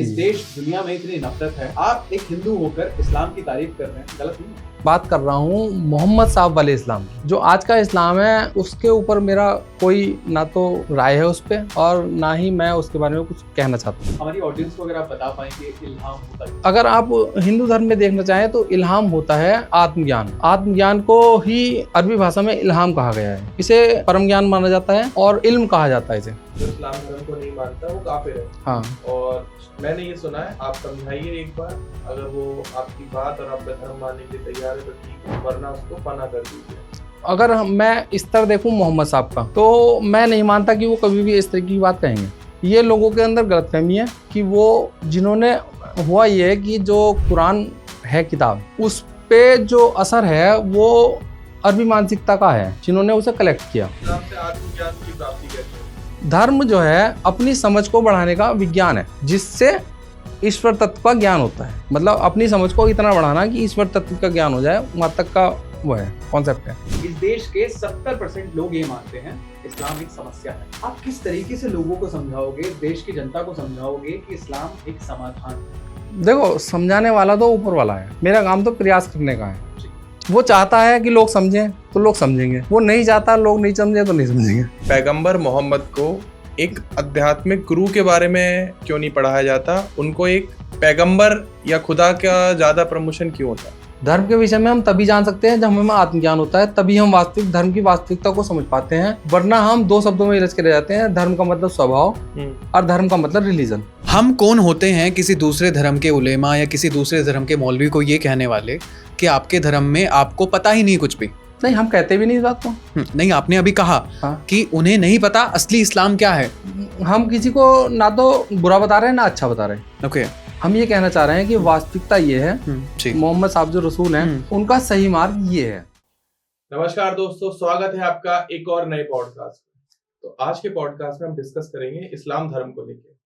इस देश दुनिया में इतनी नफरत है, आप एक हिंदू होकर इस्लाम की तारीफ कर रहे हैं, गलत नहीं है? बात कर रहा हूँ मोहम्मद साहब वाले इस्लाम की। जो आज का इस्लाम है उसके ऊपर मेरा कोई ना तो राय है उस पर, और ना ही मैं उसके बारे में कुछ कहना चाहता हूँ। हमारी ऑडियंस को अगर आप बता पाएं कि इल्हाम होता है। अगर आप हिंदू धर्म में देखना चाहें तो इल्हाम होता है आत्मज्ञान। आत्मज्ञान को ही अरबी भाषा में इल्हाम कहा गया है। इसे परम ज्ञान माना जाता है और इल्म कहा जाता है इसे। जो इस्लाम धर्म को नहीं मानता वो काफिर है। हाँ, और मैंने ये सुना है, आप समझाइए एक बार। अगर वो आपकी बात और आपका धर्म मानने के लिए तैयार है तो ठीक है, वरना उसको पना कर दीजिए। अगर मैं इस तरह देखूं मोहम्मद साहब का, तो मैं नहीं मानता कि वो कभी भी इस तरह की बात कहेंगे। ये लोगों के अंदर गलतफहमी है कि वो जिन्होंने हुआ ये है कि जो कुरान है किताब, उस पे जो असर है वो अरबी मानसिकता का है, जिन्होंने उसे कलेक्ट किया। इस्लाम से आत्मज्ञान की प्राप्ति कैसे होती है? धर्म जो है अपनी समझ को बढ़ाने का विज्ञान है, जिससे ईश्वर तत्व का ज्ञान होता है। मतलब अपनी समझ को इतना बढ़ाना कि ईश्वर तत्व का ज्ञान हो जाए, वहाँ तक का वो है कॉन्सेप्ट है। इस देश के 70% लोग ये मानते हैं इस्लाम एक समस्या है। आप किस तरीके से लोगों को समझाओगे, देश की जनता को समझाओगे कि इस्लाम एक समाधान है? देखो, समझाने वाला तो ऊपर वाला है, मेरा काम तो प्रयास करने का है। वो चाहता है कि लोग समझें तो लोग समझेंगे, वो नहीं चाहता लोग नहीं समझे तो नहीं समझेंगे। पैगंबर मोहम्मद को एक आध्यात्मिक गुरु के बारे में क्यों नहीं पढ़ाया जाता? उनको एक पैगंबर या खुदा का ज्यादा प्रमोशन क्यों होता है? धर्म के विषय में हम तभी जान सकते हैं जब हमें आत्मज्ञान होता है, तभी हम वास्तविक धर्म की वास्तविकता को समझ पाते हैं। वरना हम दो शब्दों में उलझ के रह जाते हैं, धर्म का मतलब स्वभाव और धर्म का मतलब रिलीजन। हम कौन होते हैं किसी दूसरे धर्म के उलेमा या किसी दूसरे धर्म के मौलवी को ये कहने वाले कि आपके धर्म में आपको पता ही नहीं कुछ भी? नहीं, हम कहते भी नहीं इस बात को। नहीं, आपने अभी कहा हाँ। कि कि उन्हें नहीं पता असली इस्लाम क्या है। हम किसी को ना तो बुरा बता रहे हैं ना अच्छा बता रहे हैं। ओके। हम ये कहना चाह रहे हैं कि वास्तविकता ये है, ठीक। मोहम्मद साहब जो रसूल हैं उनका सही मार्ग ये है। नमस्कार दोस्तों, स्वागत है आपका एक और नए पॉडकास्ट में। तो आज के पॉडकास्ट में हम डिस्कस करेंगे इस्लाम धर्म को लेकर।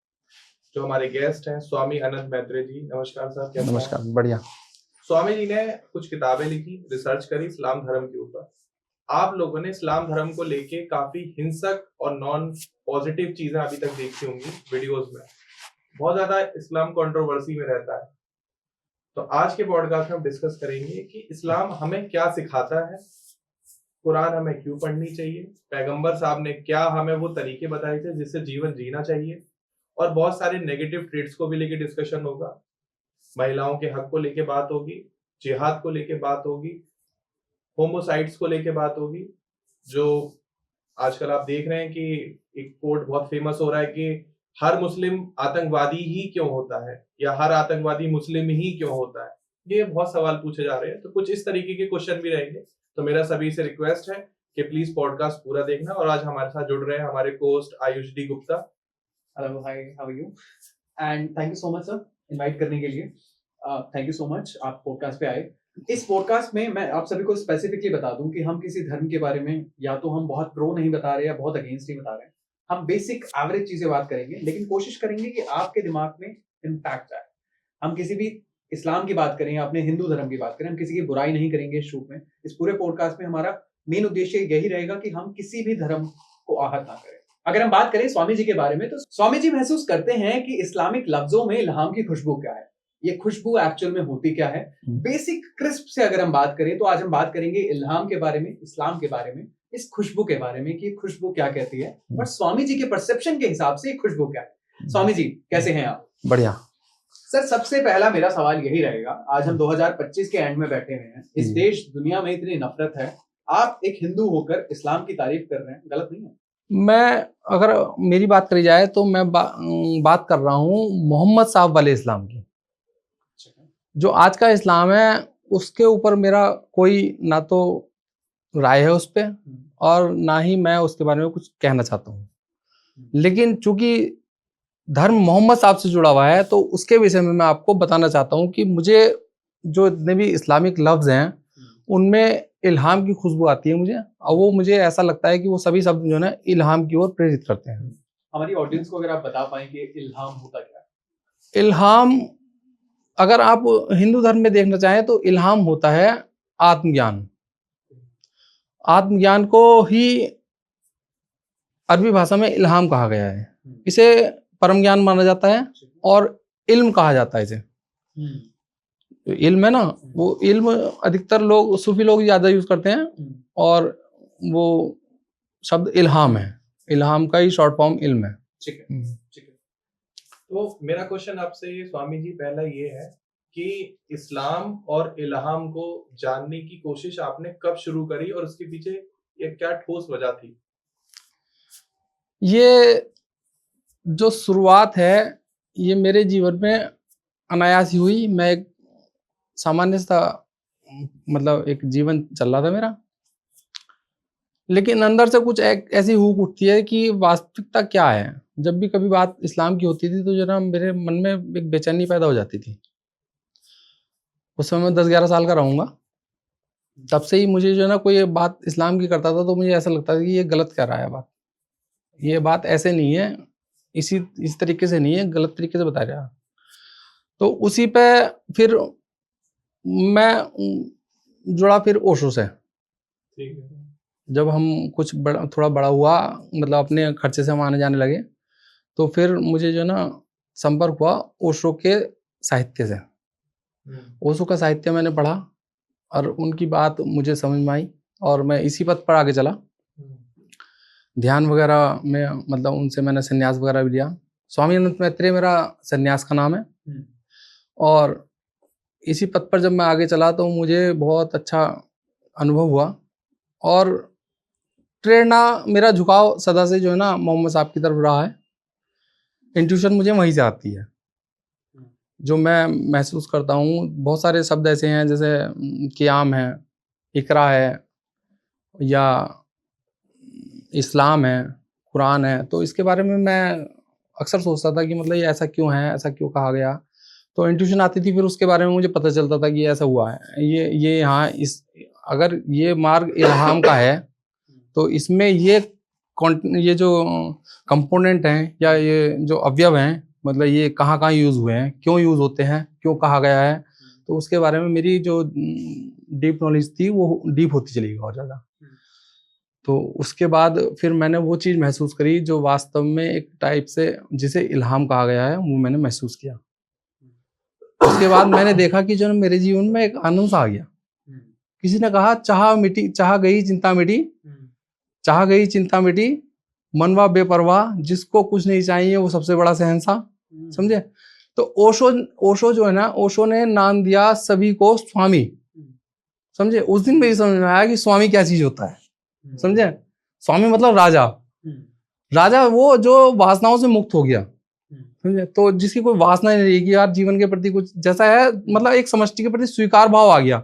जो हमारे गेस्ट हैं स्वामी अनंत मैत्रेय जी। नमस्कार सर, कैसे हैं? नमस्कार, बढ़िया। स्वामी जी ने कुछ किताबें लिखी, रिसर्च करी इस्लाम धर्म के ऊपर। आप लोगों ने इस्लाम धर्म को लेके काफी हिंसक और नॉन पॉजिटिव चीजें अभी तक देखी होंगी वीडियोस में। बहुत ज्यादा इस्लाम कंट्रोवर्सी में रहता है। तो आज के पॉडकास्ट में हम डिस्कस करेंगे कि इस्लाम हमें क्या सिखाता है, कुरान हमें क्यों पढ़नी चाहिए, पैगंबर साहब ने क्या हमें वो तरीके बताए थे जिससे जीवन जीना चाहिए, और बहुत सारे नेगेटिव ट्रेड्स को भी लेके डिस्कशन होगा। महिलाओं के हक को लेके बात होगी, जिहाद को लेके बात होगी, होमोसाइड्स को लेके बात होगी। जो आजकल आप देख रहे हैं कि एक कोट बहुत फेमस हो रहा है कि हर मुस्लिम आतंकवादी ही क्यों होता है, या हर आतंकवादी मुस्लिम ही क्यों होता है। ये बहुत सवाल पूछे जा रहे हैं, तो कुछ इस तरीके के क्वेश्चन भी रहेंगे। तो मेरा सभी से रिक्वेस्ट है कि प्लीज पॉडकास्ट पूरा देखना। और आज हमारे साथ जुड़ रहे हैं हमारे कोस्ट Ayush D Gupta. Hello, hi, how are you? And thank you so much sir invite करने के लिए। थैंक यू सो मच, आप पॉडकास्ट पे आए। इस पॉडकास्ट में मैं आप सभी को स्पेसिफिकली बता दूं कि हम किसी धर्म के बारे में या तो हम बहुत प्रो नहीं बता रहे या बहुत अगेंस्ट नहीं बता रहे हैं। हम बेसिक एवरेज चीजें बात करेंगे, लेकिन कोशिश करेंगे कि आपके दिमाग में इम्पैक्ट आए। हम किसी भी इस्लाम की बात करें या अपने हिंदू धर्म की बात करें, हम किसी की बुराई नहीं करेंगे इस शूट में। इस पूरे पॉडकास्ट में हमारा मेन उद्देश्य यही रहेगा कि हम किसी भी धर्म को आहत ना करें। अगर हम बात करें स्वामी जी के बारे में, तो स्वामी जी महसूस करते हैं कि इस्लामिक लफ्जों में इल्हाम की खुशबू क्या है, ये खुशबू एक्चुअल में होती क्या है। बेसिक क्रिस्प से अगर हम बात करें तो आज हम बात करेंगे इल्हाम के बारे में, इस्लाम के बारे में, इस खुशबू के बारे में कि खुशबू क्या कहती है और स्वामी जी के परसेप्शन के हिसाब से खुशबू क्या है। स्वामी जी कैसे हैं आप? बढ़िया सर, सबसे पहला मेरा सवाल यही रहेगा, आज हम 2025 के एंड में बैठे हुए हैं, इस देश दुनिया में इतनी नफरत है, आप एक हिंदू होकर इस्लाम की तारीफ कर रहे हैं, गलत नहीं है? मैं, अगर मेरी बात करी जाए तो मैं बात कर रहा हूँ मोहम्मद साहब वाले इस्लाम की। जो आज का इस्लाम है उसके ऊपर मेरा कोई ना तो राय है उस पर, और ना ही मैं उसके बारे में कुछ कहना चाहता हूँ। लेकिन चूंकि धर्म मोहम्मद साहब से जुड़ा हुआ है तो उसके विषय में मैं आपको बताना चाहता हूँ कि मुझे जो जितने भी इस्लामिक लफ्ज हैं उनमें इल्हाम की खुशबू आती है मुझे, और वो मुझे ऐसा लगता है कि वो सभी शब्द जो है ना इल्हाम की ओर प्रेरित करते हैं। हमारी ऑडियंस को अगर आप बता पाएं कि इल्हाम होता क्या है? इल्हाम, अगर आप हिंदू धर्म में देखना चाहें तो इल्हाम होता है आत्मज्ञान। आत्मज्ञान को ही अरबी भाषा में इल्हाम कहा गया है। इसे परम ज्ञान माना जाता है और इल्म कहा जाता है इसे। जो इल्म है ना, वो इल्म अधिकतर लोग सूफी लोग ज्यादा यूज करते हैं, और वो शब्द इल्हाम है, इल्हाम का ही शॉर्ट फॉर्म इल्म है। ठीक है, ठीक है। तो मेरा क्वेश्चन आपसे ये स्वामी जी पहला ये है कि इस्लाम और इल्हाम को जानने की कोशिश आपने कब शुरू करी और उसके पीछे ये क्या ठोस वजह थी? ये जो शुरुआत है ये मेरे जीवन में अनायास ही हुई। मैं एक सामान्य सा मतलब एक जीवन चल रहा था मेरा, लेकिन अंदर से कुछ एक ऐसी हुक उठती है कि वास्तविकता क्या है। जब भी कभी बात इस्लाम की होती थी तो जो ना मेरे मन में एक बेचैनी पैदा हो जाती थी। उस समय मैं 10-11 साल का रहूँगा, तब से ही मुझे जो ना कोई ये बात इस्लाम की करता था तो मुझे ऐसा लगता था कि ये गलत कह रहा है बात, ये बात ऐसे नहीं है, इस तरीके से नहीं है, गलत तरीके से बता रहा है। तो उसी पे फिर मैं जुड़ा फिर ओशो से। ठीक है। जब हम कुछ बड़ा थोड़ा बड़ा हुआ, मतलब अपने खर्चे से हम आने जाने लगे, तो फिर मुझे जो ना संपर्क हुआ ओशो के साहित्य से। ओशो का साहित्य मैंने पढ़ा और उनकी बात मुझे समझ में आई और मैं इसी पथ पर आगे चला। ध्यान वगैरह में मतलब उनसे मैंने संन्यास वगैरह भी लिया। स्वामी अनंत मैत्रेय मेरा संन्यास का नाम है। और इसी पथ पर जब मैं आगे चला तो मुझे बहुत अच्छा अनुभव हुआ और प्रेरणा, मेरा झुकाव सदा से जो है ना मोहम्मद साहब की तरफ रहा है। इंट्यूशन मुझे वहीं से आती है, जो मैं महसूस करता हूँ। बहुत सारे शब्द ऐसे हैं जैसे क़ियाम है, इकरा है, या इस्लाम है, कुरान है। तो इसके बारे में मैं अक्सर सोचता था कि मतलब ये ऐसा क्यों है, ऐसा क्यों कहा गया। तो इंट्यूशन आती थी, फिर उसके बारे में मुझे पता चलता था कि ये ऐसा हुआ है, ये यहाँ इस अगर ये मार्ग इल्हाम का है तो इसमें ये जो कंपोनेंट हैं या ये जो अवयव हैं, मतलब ये कहाँ कहाँ यूज़ हुए हैं, क्यों यूज़ होते हैं, क्यों कहा गया है। तो उसके बारे में मेरी जो डीप नॉलेज थी वो डीप होती चली गई और ज़्यादा। तो उसके बाद फिर मैंने वो चीज़ महसूस करी जो वास्तव में एक टाइप से जिसे इल्हाम कहा गया है, वो मैंने महसूस किया। उसके बाद मैंने देखा कि जो मेरे जीवन में एक आनंद सा आ गया। किसी ने कहा चाह गई चिंता मिटी, चाह गई चिंता मिटी, मनवा बेपरवाह, जिसको कुछ नहीं चाहिए वो सबसे बड़ा शहंशाह। समझे? तो ओशो जो है ना, ओशो ने नाम दिया सभी को स्वामी। समझे? उस दिन मेरी समझ में आया कि स्वामी क्या चीज होता है। समझे? स्वामी मतलब राजा। राजा वो जो वासनाओं से मुक्त हो गया। समझे? तो जिसकी कोई वासना नहीं रहेगी यार जीवन के प्रति, कुछ जैसा है, मतलब एक समष्टि के प्रति स्वीकार भाव आ गया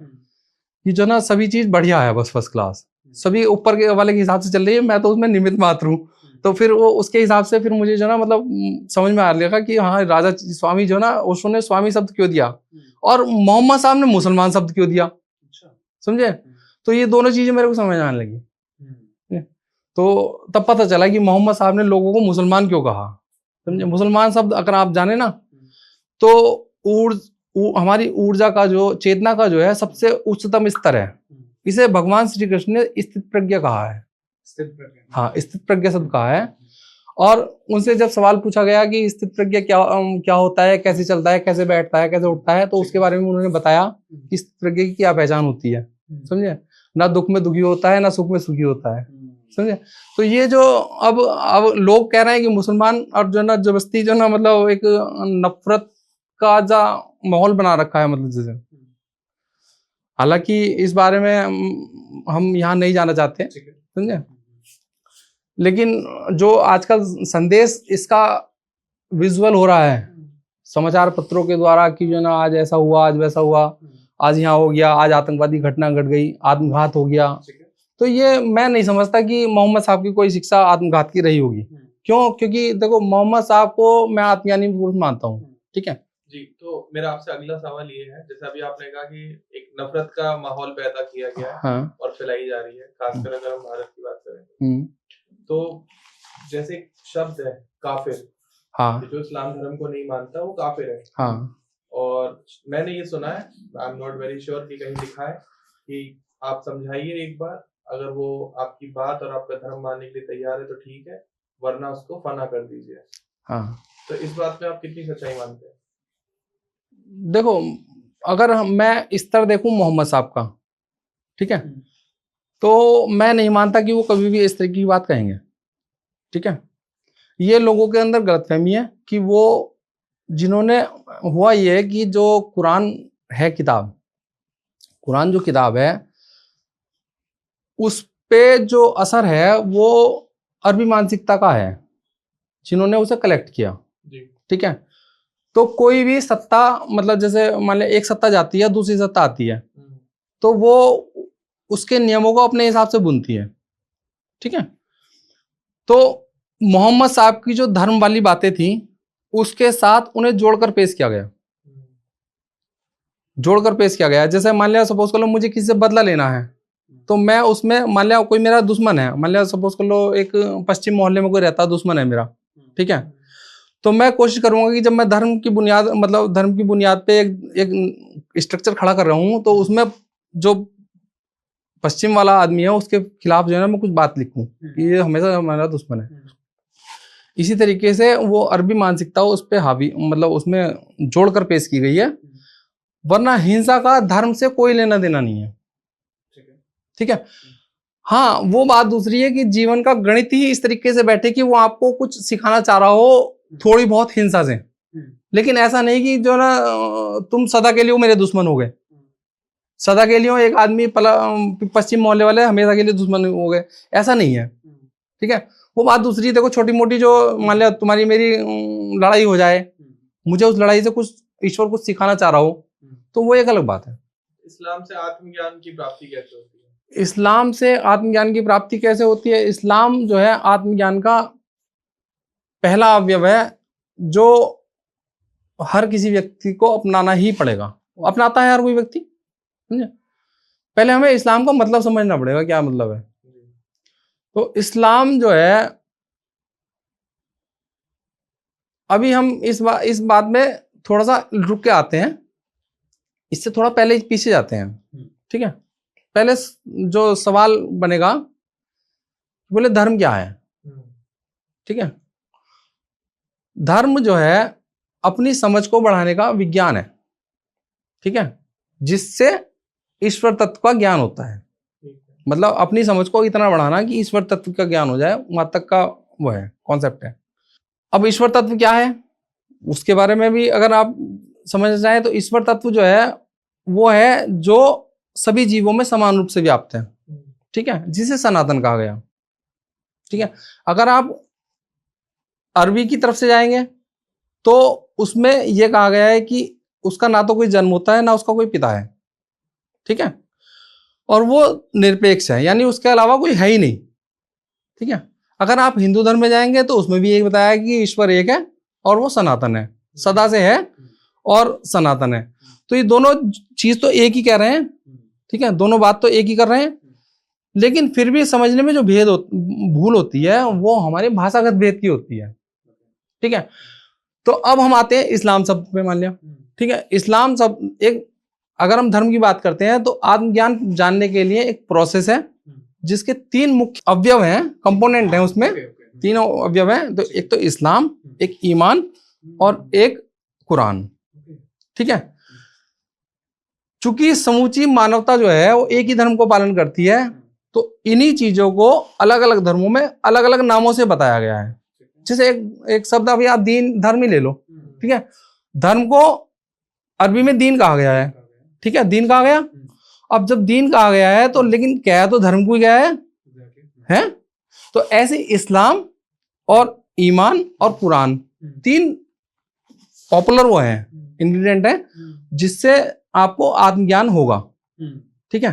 कि जो ना सभी चीज बढ़िया है, बस फर्स्ट क्लास, सभी ऊपर के वाले के हिसाब से चल रही है, मैं तो उसमें निमित्त मात्र हूँ। तो फिर वो उसके हिसाब से फिर मुझे जो ना मतलब समझ में आ रहा कि हाँ राजा स्वामी जो ना, ओशो ने स्वामी शब्द क्यों दिया और मोहम्मद साहब ने मुसलमान शब्द क्यों दिया। समझे? तो ये दोनों चीजें मेरे को समझ में आने लगी। तो तब पता चला कि मोहम्मद साहब ने लोगों को मुसलमान क्यों कहा। समझे? मुसलमान शब्द अगर आप जाने ना तो हमारी ऊर्जा का जो चेतना का जो है सबसे उच्चतम स्तर है। इसे भगवान श्री कृष्ण ने स्थित प्रज्ञा कहा है। हाँ, स्थित प्रज्ञा शब्द कहा है। और उनसे जब सवाल पूछा गया कि स्थित प्रज्ञा क्या होता है, कैसे चलता है, कैसे बैठता है, कैसे उठता है, तो उसके बारे में उन्होंने बताया कि स्थित प्रज्ञा की क्या पहचान होती है। समझे? ना दुख में दुखी होता है, ना सुख में सुखी होता है। समझे? तो ये जो अब लोग कह रहे हैं कि मुसलमान और जो ना जबरदस्ती जो ना मतलब एक नफरत का जा माहौल बना रखा है, मतलब जैसे, हालांकि इस बारे में हम यहाँ नहीं जाना चाहते। समझे? लेकिन जो आजकल संदेश इसका विजुअल हो रहा है समाचार पत्रों के द्वारा कि जो ना आज ऐसा हुआ, आज वैसा हुआ, आज यहाँ हो गया, आज आतंकवादी घटना घट गई, आत्मघात हो गया, तो ये मैं नहीं समझता कि मोहम्मद साहब की कोई शिक्षा आत्मघात की रही होगी। क्यों? क्योंकि देखो मोहम्मद साहब को मैं आत्मज्ञानी पुरुष मानता हूँ। ठीक है जी। तो मेरा आपसे अगला सवाल ये है, जैसे अभी आपने कहा कि एक नफरत का माहौल पैदा किया गया है। हाँ। और फैलाई जा रही है, खासकर अगर हम भारत की बात करें तो जैसे शब्द है काफिर। हाँ। जो इस्लाम धर्म को नहीं मानता वो काफिर है। हाँ। और मैंने ये सुना है, I am not very sure कि कहीं लिखा है कि आप समझाइए एक बार, अगर वो आपकी बात और आपका धर्म मानने के लिए तैयार है तो ठीक है, वरना उसको फना कर दीजिए। हाँ। तो इस बात में आप कितनी सच्चाई मानते हैं? देखो, अगर मैं इस तरह देखूं मोहम्मद साहब का, ठीक है, तो मैं नहीं मानता कि वो कभी भी इस तरह की बात कहेंगे। ठीक है, ये लोगों के अंदर गलतफहमी है कि वो जिन्होंने, हुआ ये है कि जो कुरान है किताब, कुरान जो किताब है उस पे जो असर है वो अरबी मानसिकता का है, जिन्होंने उसे कलेक्ट किया। जी। ठीक है, तो कोई भी सत्ता, मतलब जैसे मान लिया एक सत्ता जाती है, दूसरी सत्ता आती है, तो वो उसके नियमों को अपने हिसाब से बुनती है। ठीक है, तो मोहम्मद साहब की जो धर्म वाली बातें थी उसके साथ उन्हें जोड़कर पेश किया गया, जोड़कर पेश किया गया। जैसे मान लिया सपोज कर लो मुझे किसी से बदला लेना है, तो मैं उसमें मान लिया कोई मेरा दुश्मन है, मान लिया सपोज कर लो एक पश्चिम मोहल्ले में कोई रहता दुश्मन है मेरा, ठीक है, तो मैं कोशिश करूंगा कि जब मैं धर्म की बुनियाद, मतलब धर्म की बुनियाद पे एक स्ट्रक्चर खड़ा कर रहा हूं, तो उसमें जो पश्चिम वाला आदमी है उसके खिलाफ जो है ना मैं कुछ बात लिखूं कि ये हमेशा हमारा दुश्मन है। इसी तरीके से वो अरबी मानसिकता उस पर हावी, मतलब उसमें जोड़कर पेश की गई है, वरना हिंसा का धर्म से कोई लेना देना नहीं है। ठीक है, हाँ वो बात दूसरी है कि जीवन का गणित ही इस तरीके से बैठे कि वो आपको कुछ सिखाना चाह रहा हो थोड़ी बहुत हिंसा से, लेकिन ऐसा नहीं कि जो ना तुम सदा के लिए मेरे दुश्मन हो गए, सदा के लिए एक आदमी पश्चिम मोहल्ले वाले हमेशा के लिए दुश्मन हो गए, ऐसा नहीं है। ठीक है, वो बात दूसरी। देखो छोटी मोटी जो मान लिया तुम्हारी मेरी लड़ाई हो जाए, मुझे उस लड़ाई से कुछ ईश्वर कुछ सिखाना चाह रहा हो, तो वो एक अलग बात है। इस्लाम से आत्मज्ञान की प्राप्ति कैसे होती है? इस्लाम से आत्मज्ञान की प्राप्ति कैसे होती है? इस्लाम जो है आत्मज्ञान का पहला अवयव है जो हर किसी व्यक्ति को अपनाना ही पड़ेगा। अपनाता है हर कोई व्यक्ति, समझे? पहले हमें इस्लाम का मतलब समझना पड़ेगा, क्या मतलब है। तो इस्लाम जो है, अभी हम इस बात में थोड़ा सा रुक के आते हैं, इससे थोड़ा पहले पीछे जाते हैं। ठीक है, पहले जो सवाल बनेगा, बोले धर्म क्या है। ठीक है, धर्म जो है अपनी समझ को बढ़ाने का विज्ञान है। ठीक है, जिससे ईश्वर तत्व का ज्ञान होता है, मतलब अपनी समझ को इतना बढ़ाना कि ईश्वर तत्व का ज्ञान हो जाए, वहां तक का वो है कॉन्सेप्ट है। अब ईश्वर तत्व क्या है उसके बारे में भी अगर आप समझना चाहें तो ईश्वर तत्व जो है वो है जो सभी जीवों में समान रूप से व्याप्त है। ठीक है, जिसे सनातन कहा गया। ठीक है, अगर आप अरबी की तरफ से जाएंगे तो उसमें यह कहा गया है कि उसका ना तो कोई जन्म होता है ना उसका कोई पिता है। ठीक है, और वो निरपेक्ष है, यानी उसके अलावा कोई है ही नहीं। ठीक है, अगर आप हिंदू धर्म में जाएंगे तो उसमें भी एक बताया कि ईश्वर एक है और वो सनातन है, सदा से है और सनातन है। तो ये दोनों चीज तो एक ही कह रहे हैं। ठीक है, दोनों बात तो एक ही कर रहे हैं, लेकिन फिर भी समझने में जो भूल होती है वो हमारे भाषागत भेद की होती है। ठीक है, तो अब हम आते हैं इस्लाम शब्द पे, मान लिया। ठीक है, इस्लाम शब्द एक, अगर हम धर्म की बात करते हैं तो आत्मज्ञान जानने के लिए एक प्रोसेस है जिसके 3 मुख्य अवयव हैं, कंपोनेंट हैं, उसमें 3 अवयव हैं। तो एक तो इस्लाम, एक ईमान और एक कुरान। ठीक है, चूंकि समूची मानवता जो है वो एक ही धर्म को पालन करती है, तो इन्हीं चीजों को अलग अलग धर्मों में अलग अलग नामों से बताया गया है। जैसे एक शब्द अभी आप दीन, धर्म ही ले लो। ठीक है, धर्म को अरबी में दीन कहा गया है। ठीक है, दीन कहा गया। अब जब दीन कहा गया है तो लेकिन क्या है, तो धर्म को क्या है? तो ऐसे इस्लाम और ईमान और कुरान 3 पॉपुलर वो हैं, इंग्रेडिएंट है जिससे आपको आत्मज्ञान होगा। ठीक है,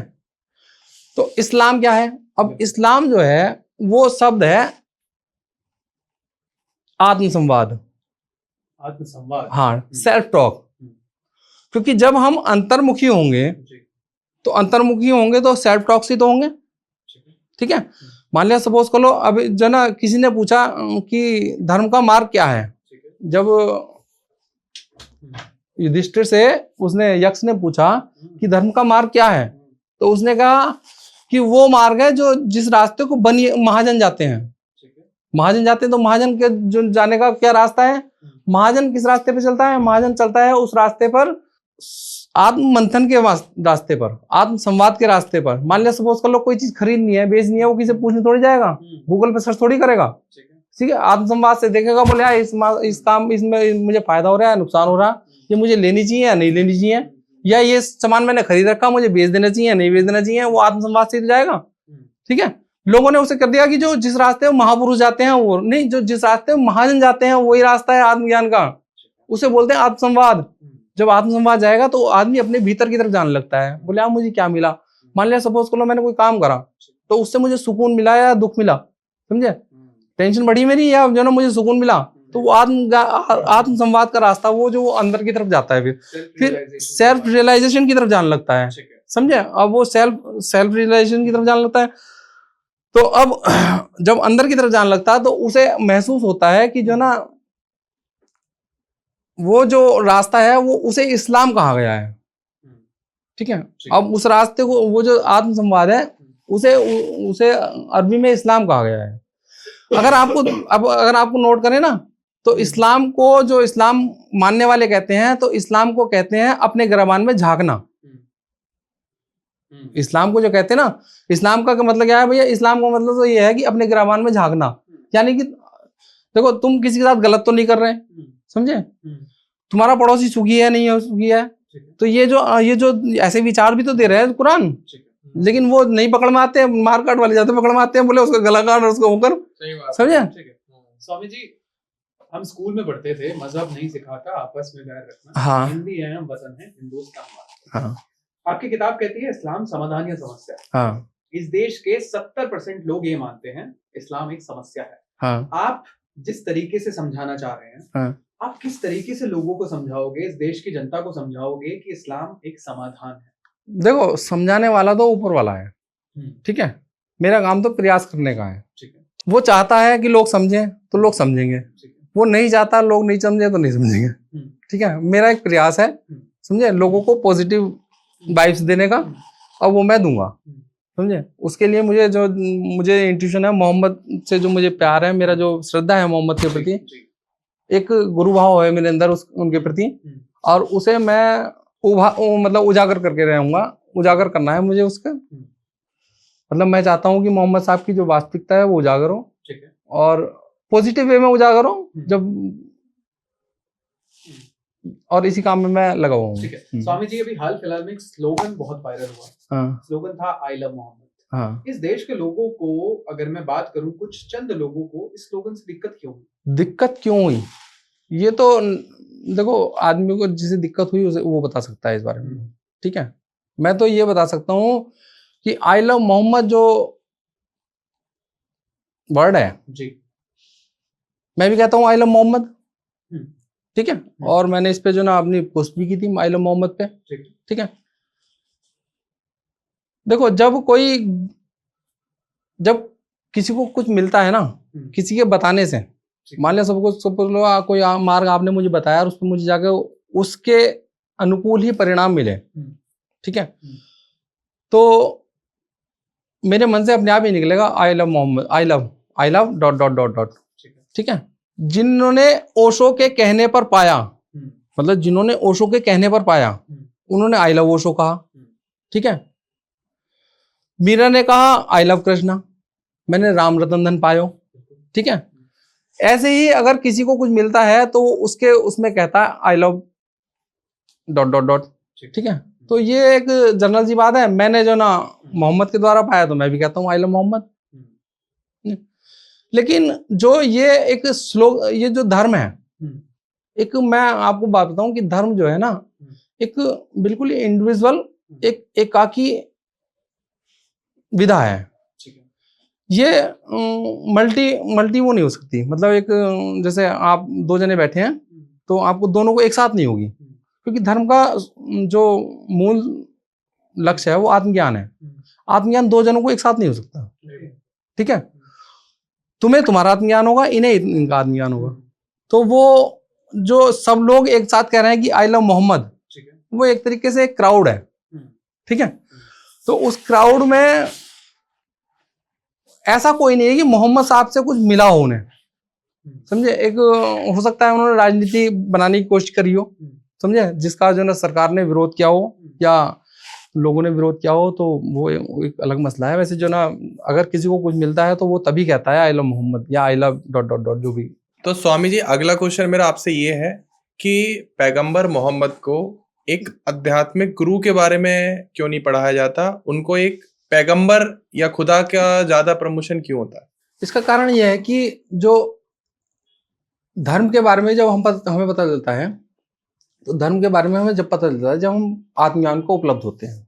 तो इस्लाम क्या है? अब इस्लाम जो है वो शब्द है आत्मसंवाद। आत्मसंवाद, हाँ, सेल्फ टॉक। क्योंकि जब हम अंतर्मुखी होंगे तो सेल्फ टॉक से तो होंगे। ठीक है, मान लिया सपोज कर लो, अब जो ना किसी ने पूछा कि धर्म का मार्ग क्या है, जब युधिष्ठिर से उसने, यक्ष ने पूछा कि धर्म का मार्ग क्या है, तो उसने कहा कि वो मार्ग है जो जिस रास्ते को महाजन जाते हैं। महाजन जाते हैं तो महाजन के जो जाने का क्या रास्ता है? महाजन किस रास्ते पे चलता है? महाजन चलता है उस रास्ते पर आत्म मंथन के रास्ते पर, आत्म संवाद के रास्ते पर, मान लिया सपोज कर लो कोई चीज खरीदनी है, बेचनी है, वो किसी पूछने थोड़ी जाएगा, गूगल पे सर्च थोड़ी करेगा, ठीक है। आत्म संवाद से देखेगा, बोले यार इस काम इसमें मुझे फायदा हो रहा है, नुकसान हो रहा है, ये मुझे लेनी चाहिए या नहीं लेनी चाहिए, या ये सामान मैंने खरीद रखा, मुझे बेच देना चाहिए या नहीं बेच देना चाहिए, वो आत्म संवाद से जाएगा, ठीक है। लोगों ने उसे कर दिया कि जो जिस रास्ते में महापुरुष जाते हैं वो नहीं, जो जिस रास्ते में महाजन जाते हैं वही रास्ता है आत्मज्ञान का, उसे बोलते हैं आत्मसंवाद। जब आत्मसंवाद जाएगा तो आदमी अपने भीतर की तरफ जाने लगता है, बोले यार मुझे क्या मिला, मान लिया सपोज कर लो मैंने कोई काम करा तो उससे मुझे सुकून मिला या दुख मिला, समझे, टेंशन बढ़ी मेरी या जो ना मुझे सुकून मिला, तो वो आत्म संवाद का रास्ता, वो जो अंदर की तरफ जाता है, फिर सेल्फ रियलाइजेशन की तरफ जाने लगता है, समझे। अब वो सेल्फ रियलाइजेशन की तरफ जाने लगता है, तो अब जब अंदर की तरफ जाने लगता है तो उसे महसूस होता है कि जो ना वो जो रास्ता है वो उसे इस्लाम कहा गया है, ठीक है। अब उस रास्ते को, वो जो आत्म संवाद है उसे अरबी में इस्लाम कहा गया है। अगर आपको नोट करें ना, तो इस्लाम को, जो इस्लाम मानने वाले कहते हैं, तो इस्लाम को कहते हैं अपने गिरबान में झांकना। इस्लाम को जो कहते हैं ना, इस्लाम का मतलब क्या है भैया, इस्लाम का मतलब तो ये है कि अपने गिरबान में झांकना, यानी कि देखो तुम किसी के साथ गलत तो नहीं कर रहे, समझे, तुम्हारा पड़ोसी सुखी है नहीं है, सुखी है, तो ये जो ऐसे विचार भी तो दे रहे हैं कुरान, लेकिन वो नहीं पकड़ में आते हैं, मार काट वाले जाते पकड़ में आते हैं, बोले उसका गला काट और उसको होकर, समझे। स्वामी जी, हम स्कूल में पढ़ते थे, मजहब नहीं सिखाता आपस में बैर रखना, हाँ, हिंदी है, हम वतन है, हिंदुस्तान। हाँ, आपकी किताब कहती है इस्लाम समाधान या समस्या। हाँ, इस देश के 70% लोग ये मानते हैं इस्लाम एक समस्या है। हाँ, आप जिस तरीके से समझाना चाह रहे हैं, हाँ, आप किस तरीके से लोगों को समझाओगे, इस देश की जनता को समझाओगे कि इस्लाम एक समाधान है? देखो समझाने वाला तो ऊपर वाला है, ठीक है, मेरा काम तो प्रयास करने का है, ठीक है। वो चाहता है कि लोग समझें तो लोग समझेंगे, वो नहीं चाहता लोग नहीं समझे तो नहीं समझेंगे, ठीक है। मेरा एक प्रयास है, समझे, लोगों को पॉजिटिव वाइब्स देने का, और वो मैं दूंगा, समझे। उसके लिए मुझे इंट्यूशन है, मोहम्मद से जो मुझे प्यार है, मेरा जो श्रद्धा है मोहम्मद के प्रति, एक गुरु भाव है मेरे अंदर उनके प्रति, और उसे मैं मतलब उजागर करके रहूंगा, उजागर करना है मुझे उसका, मतलब मैं चाहता हूँ कि मोहम्मद साहब की जो वास्तविकता है वो उजागर हो, ठीक है, और पॉजिटिव वे में उजागर हो, और इसी काम में मैं लगा हुआ हूँ। ठीक है। स्वामी जी, अभी हाल फिलहाल में एक स्लोगन बहुत वायरल हुआ, हाँ, स्लोगन था आई लव मोहम्मद। हाँ, इस देश के लोगों को, अगर मैं बात करूं, कुछ चंद लोगों को इस स्लोगन से दिक्कत क्यों हुई? ये तो देखो आदमी को जिसे दिक्कत हुई उसे वो बता सकता है इस बारे में, ठीक है। मैं तो ये बता सकता हूँ कि आई लव मोहम्मद जो वर्ड है जी, मैं भी कहता हूँ आई लव मोहम्मद, ठीक है, और मैंने इस पे जो ना अपनी पोस्ट भी की थी आई लव मोहम्मद पे, ठीक है। देखो जब किसी को कुछ मिलता है ना, किसी के बताने से, मान लिया सपोज लो कोई मार्ग आपने मुझे बताया और उस पर मुझे जाके उसके अनुकूल ही परिणाम मिले, ठीक है, तो मेरे मन से अपने आप ही निकलेगा I love Mohammad, I love ... ठीक है। जिन्होंने ओशो के कहने पर पाया, मतलब जिन्होंने ओशो के कहने पर पाया, उन्होंने आई लव ओशो कहा, ठीक है। मीरा ने कहा आई लव कृष्णा, मैंने राम रतन धन पायो, ठीक है। ऐसे ही अगर किसी को कुछ मिलता है तो उसमें कहता है आई लव ... ठीक है। तो ये एक जनरल सी बात है, मैंने जो ना मोहम्मद के द्वारा पाया तो मैं भी कहता हूँ आई लव मोहम्मद। लेकिन जो ये एक ये जो धर्म है, एक मैं आपको बात बताऊं कि धर्म जो है ना, एक बिल्कुल इंडिविजुअल, एक एकाकी विधा है, ये मल्टी वो नहीं हो सकती, मतलब एक जैसे आप दो जने बैठे हैं तो आपको दोनों को एक साथ नहीं होगी, क्योंकि धर्म का जो मूल लक्ष्य है वो आत्मज्ञान है। आत्मज्ञान दो जनों को एक साथ नहीं हो सकता, ठीक है। तुम्हें तुम्हारा आत्मज्ञान होगा, इन्हें इनका आत्मज्ञान होगा, तो वो जो सब लोग एक साथ कह रहे हैं कि आई लव मोहम्मद, वो एक तरीके से एक क्राउड है, ठीक है। तो उस क्राउड में ऐसा कोई नहीं है कि मोहम्मद साहब से कुछ मिला हो उन्हें, समझे। एक हो सकता है उन्होंने राजनीति बनाने की कोशिश करी हो, समझे, जिसका जो ना सरकार ने विरोध किया हो या लोगों ने विरोध किया हो तो वो एक अलग मसला है। वैसे जो ना अगर किसी को कुछ मिलता है तो वो तभी कहता है आई लव मोहम्मद या I love dot dot dot जो भी। तो स्वामी जी अगला क्वेश्चन मेरा आपसे ये है कि पैगंबर मोहम्मद को एक आध्यात्मिक गुरु के बारे में क्यों नहीं पढ़ाया जाता, उनको एक पैगंबर या खुदा का ज्यादा प्रमोशन क्यों होता है? इसका कारण यह है कि जो धर्म के बारे में जब हमें पता चलता है तो धर्म के बारे में हमें जब पता चलता है जब हम आत्मज्ञान को उपलब्ध होते हैं,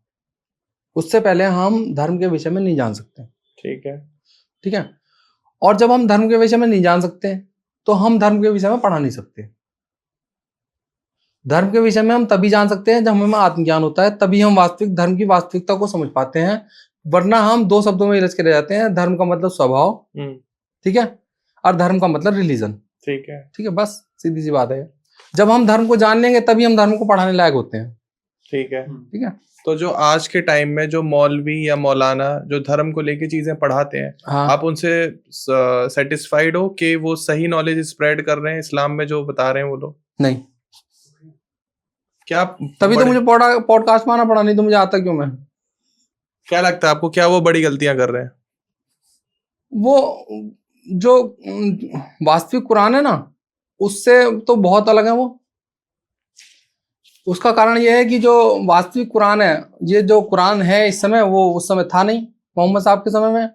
उससे पहले हम धर्म के विषय में नहीं जान सकते। ठीक है, ठीक है। और जब हम धर्म के विषय में नहीं जान सकते तो हम धर्म के विषय में पढ़ा नहीं सकते। धर्म के विषय में हम तभी जान सकते हैं जब हमें आत्मज्ञान होता है, तभी हम वास्तविक धर्म की वास्तविकता को समझ पाते हैं। वरना हम दो शब्दों में इलझ के रह जाते हैं, धर्म का मतलब स्वभाव, ठीक है, और धर्म का मतलब रिलीजन। ठीक है, ठीक है, बस सीधी सी बात है। जब हम धर्म को जान लेंगे तभी हम धर्म को पढ़ाने लायक होते हैं। ठीक है, ठीक है। तो जो आज के टाइम में जो मौलवी या मौलाना जो धर्म को लेके चीजें पढ़ाते हैं, हाँ। आप उनसे सेटिस्फाइड हो कि वो सही नॉलेज स्प्रेड कर रहे हैं इस्लाम में जो बता रहे हैं वो लोग? नहीं। क्या तभी तो मुझे पॉडकास्ट में आना पड़ा, नहीं तो मुझे आता क्यों मैं? क्या लगता है आपको, क्या वो बड़ी गलतियां कर रहे हैं? वो जो वास्तविक कुरान है ना उससे तो बहुत अलग है वो। उसका कारण यह है कि जो वास्तविक कुरान है, ये जो कुरान है इस समय, वो उस समय था नहीं मोहम्मद साहब के समय में।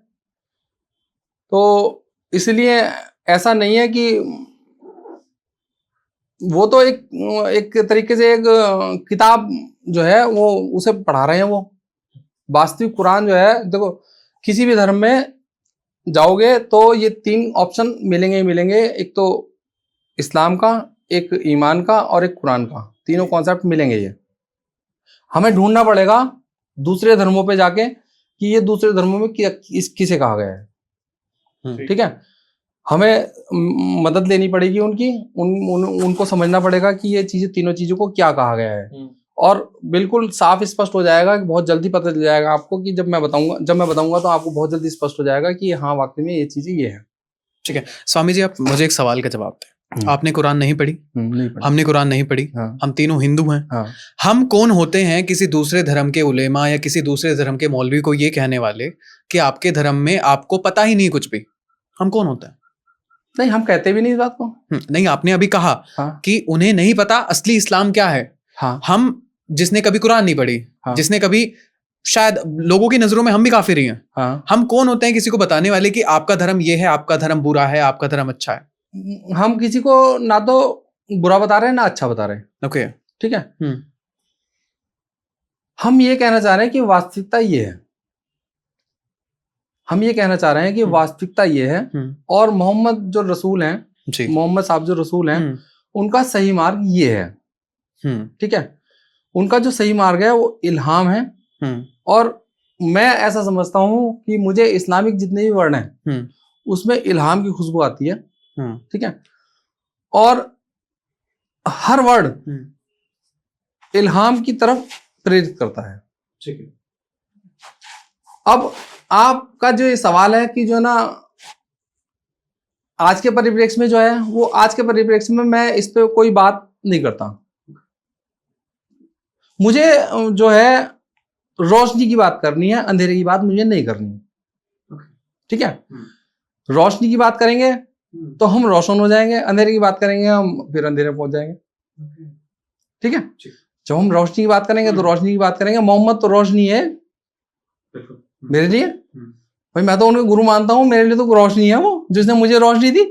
तो इसलिए ऐसा नहीं है कि वो तो एक तरीके से एक किताब जो है वो उसे पढ़ा रहे हैं। वो वास्तविक कुरान जो है, देखो किसी भी धर्म में जाओगे तो ये तीन ऑप्शन मिलेंगे ही मिलेंगे, एक तो इस्लाम का, एक ईमान का और एक कुरान का। तीनों कॉन्सेप्ट मिलेंगे। ये हमें ढूंढना पड़ेगा दूसरे धर्मों पे जाके कि ये दूसरे धर्मों में किसे कहा गया है। ठीक है, हमें मदद लेनी पड़ेगी उनकी, उनको समझना पड़ेगा कि ये चीजें, तीनों चीजों को क्या कहा गया है। और बिल्कुल साफ स्पष्ट हो जाएगा, बहुत जल्दी पता चल जाएगा आपको कि जब मैं बताऊंगा तो आपको बहुत जल्दी स्पष्ट हो जाएगा कि हाँ वाकई में ये चीजें ये है। ठीक है स्वामी जी, आप मुझे एक सवाल का जवाब दें। आपने कुरान नहीं पढ़ी, नहीं पढ़ी। हमने कुरान नहीं पढ़ी। हाँ। हम तीनों हिंदू हैं। हाँ। हम कौन होते हैं किसी दूसरे धर्म के उलेमा या किसी दूसरे धर्म के मौलवी को ये कहने वाले कि आपके धर्म में आपको पता ही नहीं कुछ भी? हम कौन होते हैं? नहीं, हम कहते भी नहीं इस बात को। नहीं, आपने अभी कहा कि उन्हें नहीं पता असली इस्लाम क्या है। हाँ। हम जिसने कभी कुरान नहीं पढ़ी, जिसने कभी, शायद लोगों की नजरों में हम भी काफिर ही हैं। हाँ। हम कौन होते हैं किसी को बताने वाले कि आपका धर्म ये है, आपका धर्म बुरा है, आपका धर्म अच्छा है? हम किसी को ना तो बुरा बता रहे हैं ना अच्छा बता रहे हैं। ओके, ठीक है। हम ये कहना चाह रहे हैं कि वास्तविकता ये है। हम ये कहना चाह रहे हैं कि वास्तविकता ये है और मोहम्मद जो रसूल हैं, मोहम्मद साहब जो रसूल हैं, उनका सही मार्ग ये है। ठीक है, उनका जो सही मार्ग है वो इल्हाम है। और मैं ऐसा समझता हूं कि मुझे इस्लामिक जितने भी वर्ण हैं उसमें इल्हाम की खुशबू आती है। ठीक है, और हर वर्ड इल्हाम की तरफ प्रेरित करता है। ठीक है। अब आपका जो ये सवाल है कि जो ना आज के परिप्रेक्ष्य में जो है, वो आज के परिप्रेक्ष्य में मैं इस पे कोई बात नहीं करता। मुझे जो है रोशनी की बात करनी है, अंधेरे की बात मुझे नहीं करनी। ठीक है, रोशनी की बात करेंगे तो हम रोशन हो जाएंगे, अंधेरे की बात करेंगे हम फिर अंधेरे पहुंच जाएंगे। ठीक है, जब हम रोशनी की बात करेंगे तो रोशनी की बात करेंगे। मोहम्मद तो रोशनी है मेरे लिए, भाई मैं तो उनके गुरु मानता हूँ, मेरे लिए तो रोशनी है वो, जिसने मुझे रोशनी दी।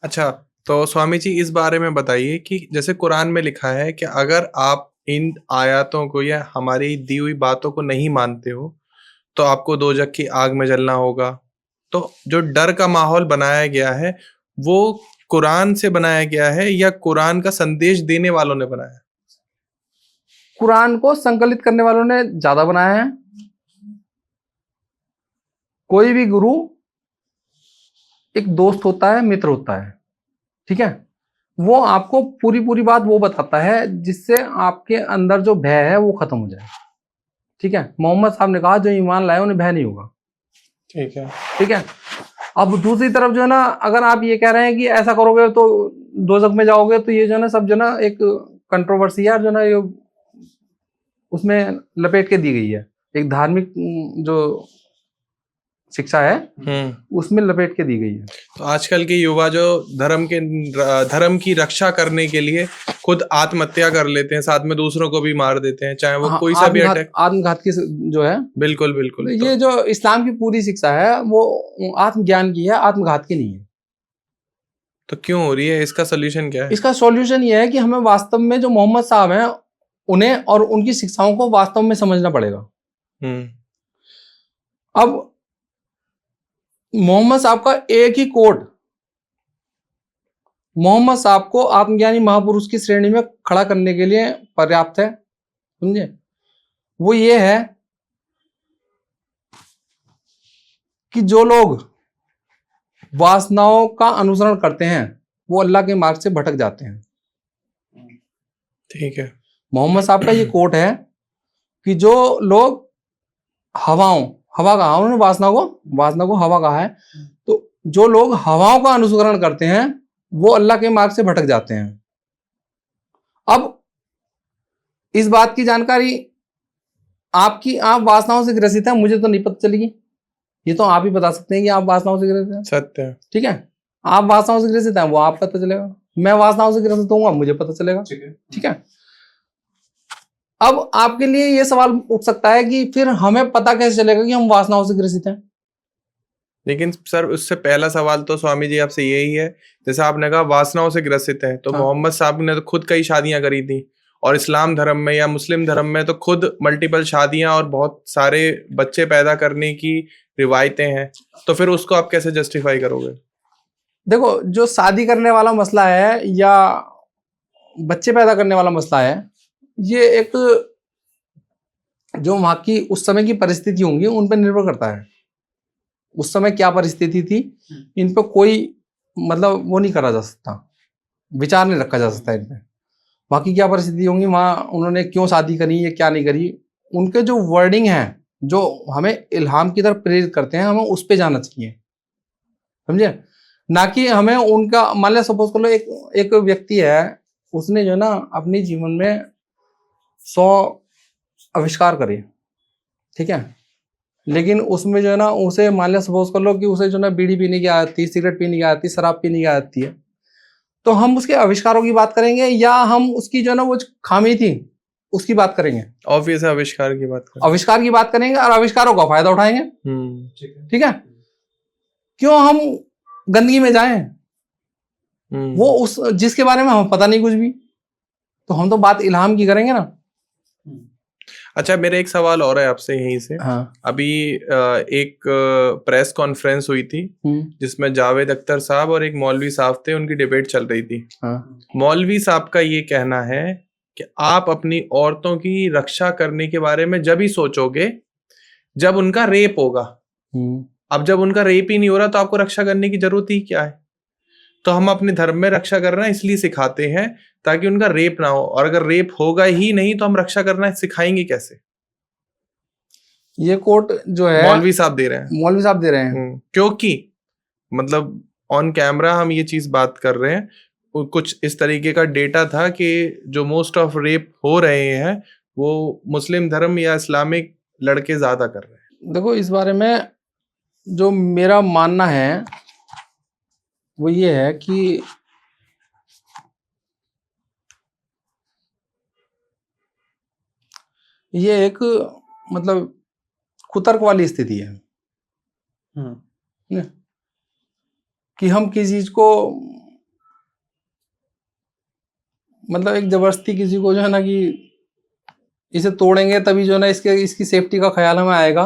अच्छा, तो स्वामी जी इस बारे में बताइए कि जैसे कुरान में लिखा है कि अगर आप इन आयतों को या हमारी दी हुई बातों को नहीं मानते हो तो आपको दोजख की आग में जलना होगा। तो जो डर का माहौल बनाया गया है वो कुरान से बनाया गया है या कुरान का संदेश देने वालों ने बनाया? कुरान को संकलित करने वालों ने ज्यादा बनाया है। कोई भी गुरु एक दोस्त होता है, मित्र होता है। ठीक है, वो आपको पूरी बात वो बताता है जिससे आपके अंदर जो भय है वो खत्म हो जाए। ठीक है, मोहम्मद साहब ने कहा जो ईमान लाए उन्हें भय नहीं होगा। ठीक है। ठीक है, अब दूसरी तरफ जो है ना, अगर आप ये कह रहे हैं कि ऐसा करोगे तो दोजख में जाओगे तो ये जो है ना सब जो ना एक कंट्रोवर्सी है जो ना ये उसमें लपेट के दी गई है, एक धार्मिक जो शिक्षा है उसमें लपेट के दी गई है। तो आजकल के युवा जो धर्म की रक्षा करने के लिए खुद आत्महत्या कर लेते हैं, साथ में दूसरों को भी मार देते हैं, चाहे वो कोई सा भी अटैक। आत्मघात की जो है, बिल्कुल बिल्कुल। तो ये जो इस्लाम की पूरी शिक्षा है वो आत्मज्ञान की है, आत्मघात की नहीं है। तो क्यों हो रही है, इसका सोल्यूशन क्या है? इसका सॉल्यूशन ये है कि हमें वास्तव में जो मोहम्मद साहब हैं उन्हें और उनकी शिक्षाओं को वास्तव में समझना पड़ेगा। अब मोहम्मद साहब का एक ही कोट मोहम्मद साहब को आत्मज्ञानी महापुरुष की श्रेणी में खड़ा करने के लिए पर्याप्त है, समझे? वो ये है कि जो लोग वासनाओं का अनुसरण करते हैं वो अल्लाह के मार्ग से भटक जाते हैं। ठीक है। मोहम्मद साहब का ये कोट है कि जो लोग हवा कहा उन्होंने, वासना को हवा कहा है, तो जो लोग हवाओं का अनुसरण करते हैं वो अल्लाह के मार्ग से भटक जाते हैं। अब इस बात की जानकारी आप वासनाओं से ग्रसित है, मुझे तो नहीं पता चलेगी, ये तो आप ही बता सकते हैं कि आप वासनाओं से ग्रसित हैं। सत्य है। ठीक है, आप वासनाओं से ग्रसित हैं वो आप पता चलेगा, मैं वासनाओं से ग्रसित होऊंगा मुझे पता चलेगा। ठीक है। अब आपके लिए ये सवाल उठ सकता है कि फिर हमें पता कैसे चलेगा कि हम वासनाओं से ग्रसित हैं? लेकिन सर उससे पहला सवाल तो स्वामी जी आपसे यही है, जैसे आपने कहा वासनाओं से ग्रसित है, तो मोहम्मद साहब ने तो खुद कई शादियां करी थी, और इस्लाम धर्म में या मुस्लिम धर्म में तो खुद मल्टीपल शादियां और बहुत सारे बच्चे पैदा करने की रिवायतें हैं, तो फिर उसको आप कैसे जस्टिफाई करोगे? देखो, जो शादी करने वाला मसला है या बच्चे पैदा करने वाला मसला है, ये एक जो वहां की उस समय की परिस्थिति होंगी उन पर निर्भर करता है। उस समय क्या परिस्थिति थी इन पर कोई मतलब वो नहीं करा जा सकता, विचार नहीं रखा जा सकता इन पर। बाकी क्या परिस्थिति होंगी वहां उन्होंने क्यों शादी करी या क्या नहीं करी, उनके जो वर्डिंग है जो हमें इल्हाम की तरफ प्रेरित करते हैं, हमें उस पर जाना चाहिए, समझे? ना कि हमें उनका, मान लिया सपोज कर लो एक व्यक्ति है, उसने जो है ना अपने जीवन में 100 आविष्कार करे, ठीक है, लेकिन उसमें जो है ना उसे मान लिया सपोज कर लो कि उसे जो है ना बीड़ी पीने की आदत थी, सिगरेट पीने की आदत थी, शराब पीने की आदत थी, तो हम उसके आविष्कारों की बात करेंगे या हम उसकी जो है ना वो खामी थी उसकी बात करेंगे? ऑब्वियस आविष्कार की बात करेंगे और आविष्कारों का फायदा उठाएंगे। ठीक है, क्यों हम गंदगी में जाएं? वो उस जिसके बारे में हमें पता नहीं कुछ भी, तो हम तो बात इल्हाम की करेंगे ना। अच्छा, मेरा एक सवाल और है आपसे यहीं से। हाँ। अभी एक प्रेस कॉन्फ्रेंस हुई थी जिसमें जावेद अख्तर साहब और एक मौलवी साहब थे, उनकी डिबेट चल रही थी। हाँ। मौलवी साहब का ये कहना है कि आप अपनी औरतों की रक्षा करने के बारे में जब ही सोचोगे जब उनका रेप होगा। अब जब उनका रेप ही नहीं हो रहा तो आपको रक्षा करने की जरूरत ही क्या है? तो हम अपने धर्म में रक्षा करना इसलिए सिखाते हैं ताकि उनका रेप ना हो, और अगर रेप होगा ही नहीं तो हम रक्षा करना सिखाएंगे कैसे? ये कोट जो है मौलवी साहब दे रहे हैं। क्योंकि मतलब ऑन कैमरा हम ये चीज बात कर रहे हैं, कुछ इस तरीके का डेटा था कि जो मोस्ट ऑफ रेप हो रहे हैं वो मुस्लिम धर्म या इस्लामिक लड़के ज्यादा कर रहे हैं। देखो, इस बारे में जो मेरा मानना है वो ये है कि ये एक मतलब कुतर्क वाली स्थिति है कि हम किसी चीज को मतलब एक जबरदस्ती किसी को जो है ना कि इसे तोड़ेंगे तभी जो है ना इसकी सेफ्टी का ख्याल हमें आएगा।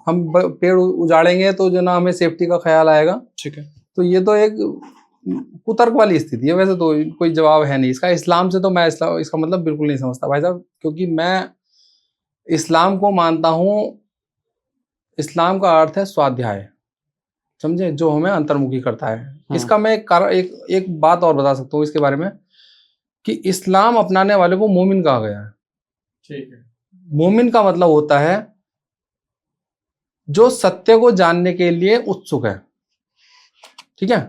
हम पेड़ उजाड़ेंगे तो जो ना हमें सेफ्टी का ख्याल आएगा। ठीक है, तो ये तो एक कुतर्क वाली स्थिति है। वैसे तो कोई जवाब है नहीं इसका। इस्लाम से तो मैं इसका मतलब बिल्कुल नहीं समझता भाई साहब, क्योंकि मैं इस्लाम को मानता हूँ। इस्लाम का अर्थ है स्वाध्याय, समझे, जो हमें अंतर्मुखी करता है। इसका मैं एक बात और बता सकता हूँ इसके बारे में कि इस्लाम अपनाने वाले को मोमिन कहा गया है। ठीक है। मोमिन का मतलब होता है जो सत्य को जानने के लिए उत्सुक है। ठीक है,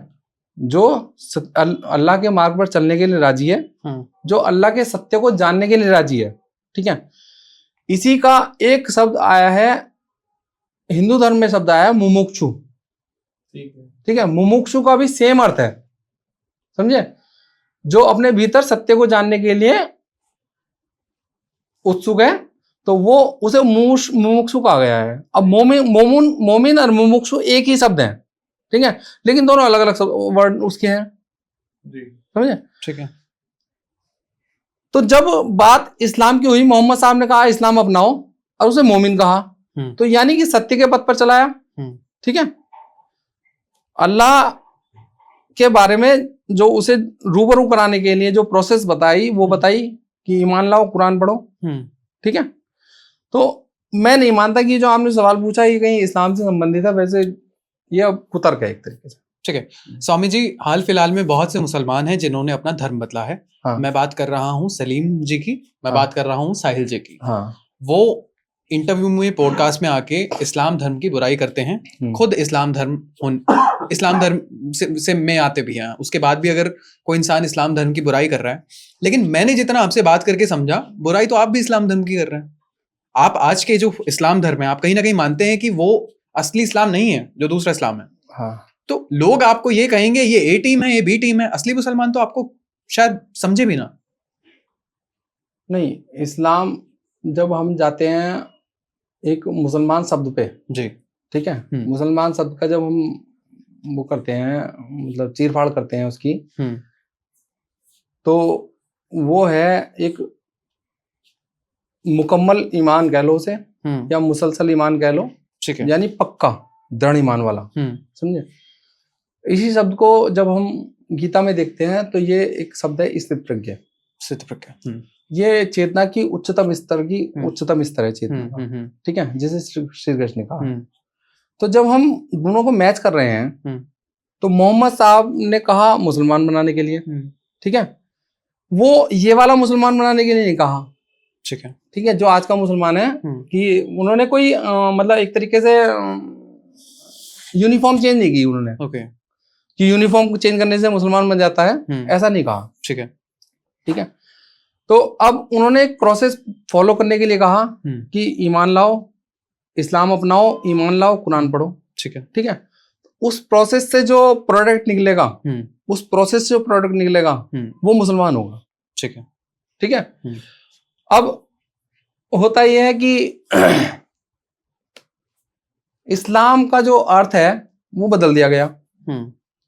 जो अल्लाह के मार्ग पर चलने के लिए राजी है, जो अल्लाह के सत्य को जानने के लिए राजी है। ठीक है, इसी का एक शब्द आया है, हिंदू धर्म में शब्द आया है मुमुक्षु। ठीक है, मुमुक्षु का भी सेम अर्थ है, समझे, जो अपने भीतर सत्य को जानने के लिए उत्सुक है, तो वो उसे मुमुक्षु कहा गया है। अब मोमिन और मुमुक्षु एक ही शब्द है, ठीक है, लेकिन दोनों अलग अलग वर्ड उसके हैं, समझे। ठीक है, तो जब बात इस्लाम की हुई, मोहम्मद साहब ने कहा इस्लाम अपनाओ और उसे मोमिन कहा, तो यानी कि सत्य के पथ पर चलाया। ठीक है, अल्लाह के बारे में जो उसे रूबरू कराने के लिए जो प्रोसेस बताई, वो बताई कि ईमान लाओ, कुरान पढ़ो। ठीक है, तो मैं नहीं मानता कि जो आपने सवाल पूछा ये कहीं इस्लाम से संबंधित है, वैसे ये अब कुतर्क है एक तरीके से। ठीक है। स्वामी जी, हाल फिलहाल में बहुत से मुसलमान हैं जिन्होंने अपना धर्म बदला है। हाँ। मैं बात कर रहा हूँ सलीम जी की, मैं बात कर रहा हूँ साहिल जी की। हाँ। वो इंटरव्यू में, पॉडकास्ट में आके इस्लाम धर्म की बुराई करते हैं। खुद इस्लाम धर्म से में आते भी हैं, उसके बाद भी अगर कोई इंसान इस्लाम धर्म की बुराई कर रहा है, लेकिन मैंने जितना आपसे बात करके समझा, बुराई तो आप भी इस्लाम धर्म की कर रहे हैं। आप आज के जो इस्लाम धर्म है, आप कहीं ना कहीं मानते हैं कि वो असली इस्लाम नहीं है, जो दूसरा इस्लाम है। हाँ। तो लोग आपको ये कहेंगे ये ए टीम है, ये बी टीम है, असली मुसलमान तो आपको शायद समझे भी ना। नहीं, इस्लाम जब हम जाते हैं एक मुसलमान शब्द पे जी, ठीक है, मुसलमान शब्द का जब हम वो करते हैं, मतलब चीर फाड़ करते हैं उसकी, तो वो है एक मुकम्मल ईमान कह लो उसे, या मुसलसल ईमान कह लो। ठीक है, यानी पक्का दृढ़ ईमान वाला, समझे। इसी शब्द को जब हम गीता में देखते हैं तो ये एक शब्द है स्थित प्रज्ञा। स्थित प्रज्ञा, ये चेतना की उच्चतम स्तर है चेतना का। ठीक है, जैसे श्री कृष्ण ने कहा। तो जब हम दोनों को मैच कर रहे हैं, तो मोहम्मद साहब ने कहा मुसलमान बनाने के लिए, ठीक है, वो ये वाला मुसलमान बनाने के लिए नहीं कहा। ठीक है, ठीक है, जो आज का मुसलमान है, कि उन्होंने कोई मतलब एक तरीके से यूनिफॉर्म चेंज नहीं की उन्होंने। ओके, कि यूनिफॉर्म चेंज करने से मुसलमान बन जाता है, ऐसा नहीं कहा। ठीक है, ठीक है, तो अब उन्होंने एक प्रोसेस फॉलो करने के लिए कहा कि ईमान लाओ, इस्लाम अपनाओ, ईमान लाओ, कुरान पढ़ो। ठीक है, ठीक है, उस प्रोसेस से जो प्रोडक्ट निकलेगा, वो मुसलमान होगा। ठीक है, ठीक है, अब होता यह है कि इस्लाम का जो अर्थ है वो बदल दिया गया।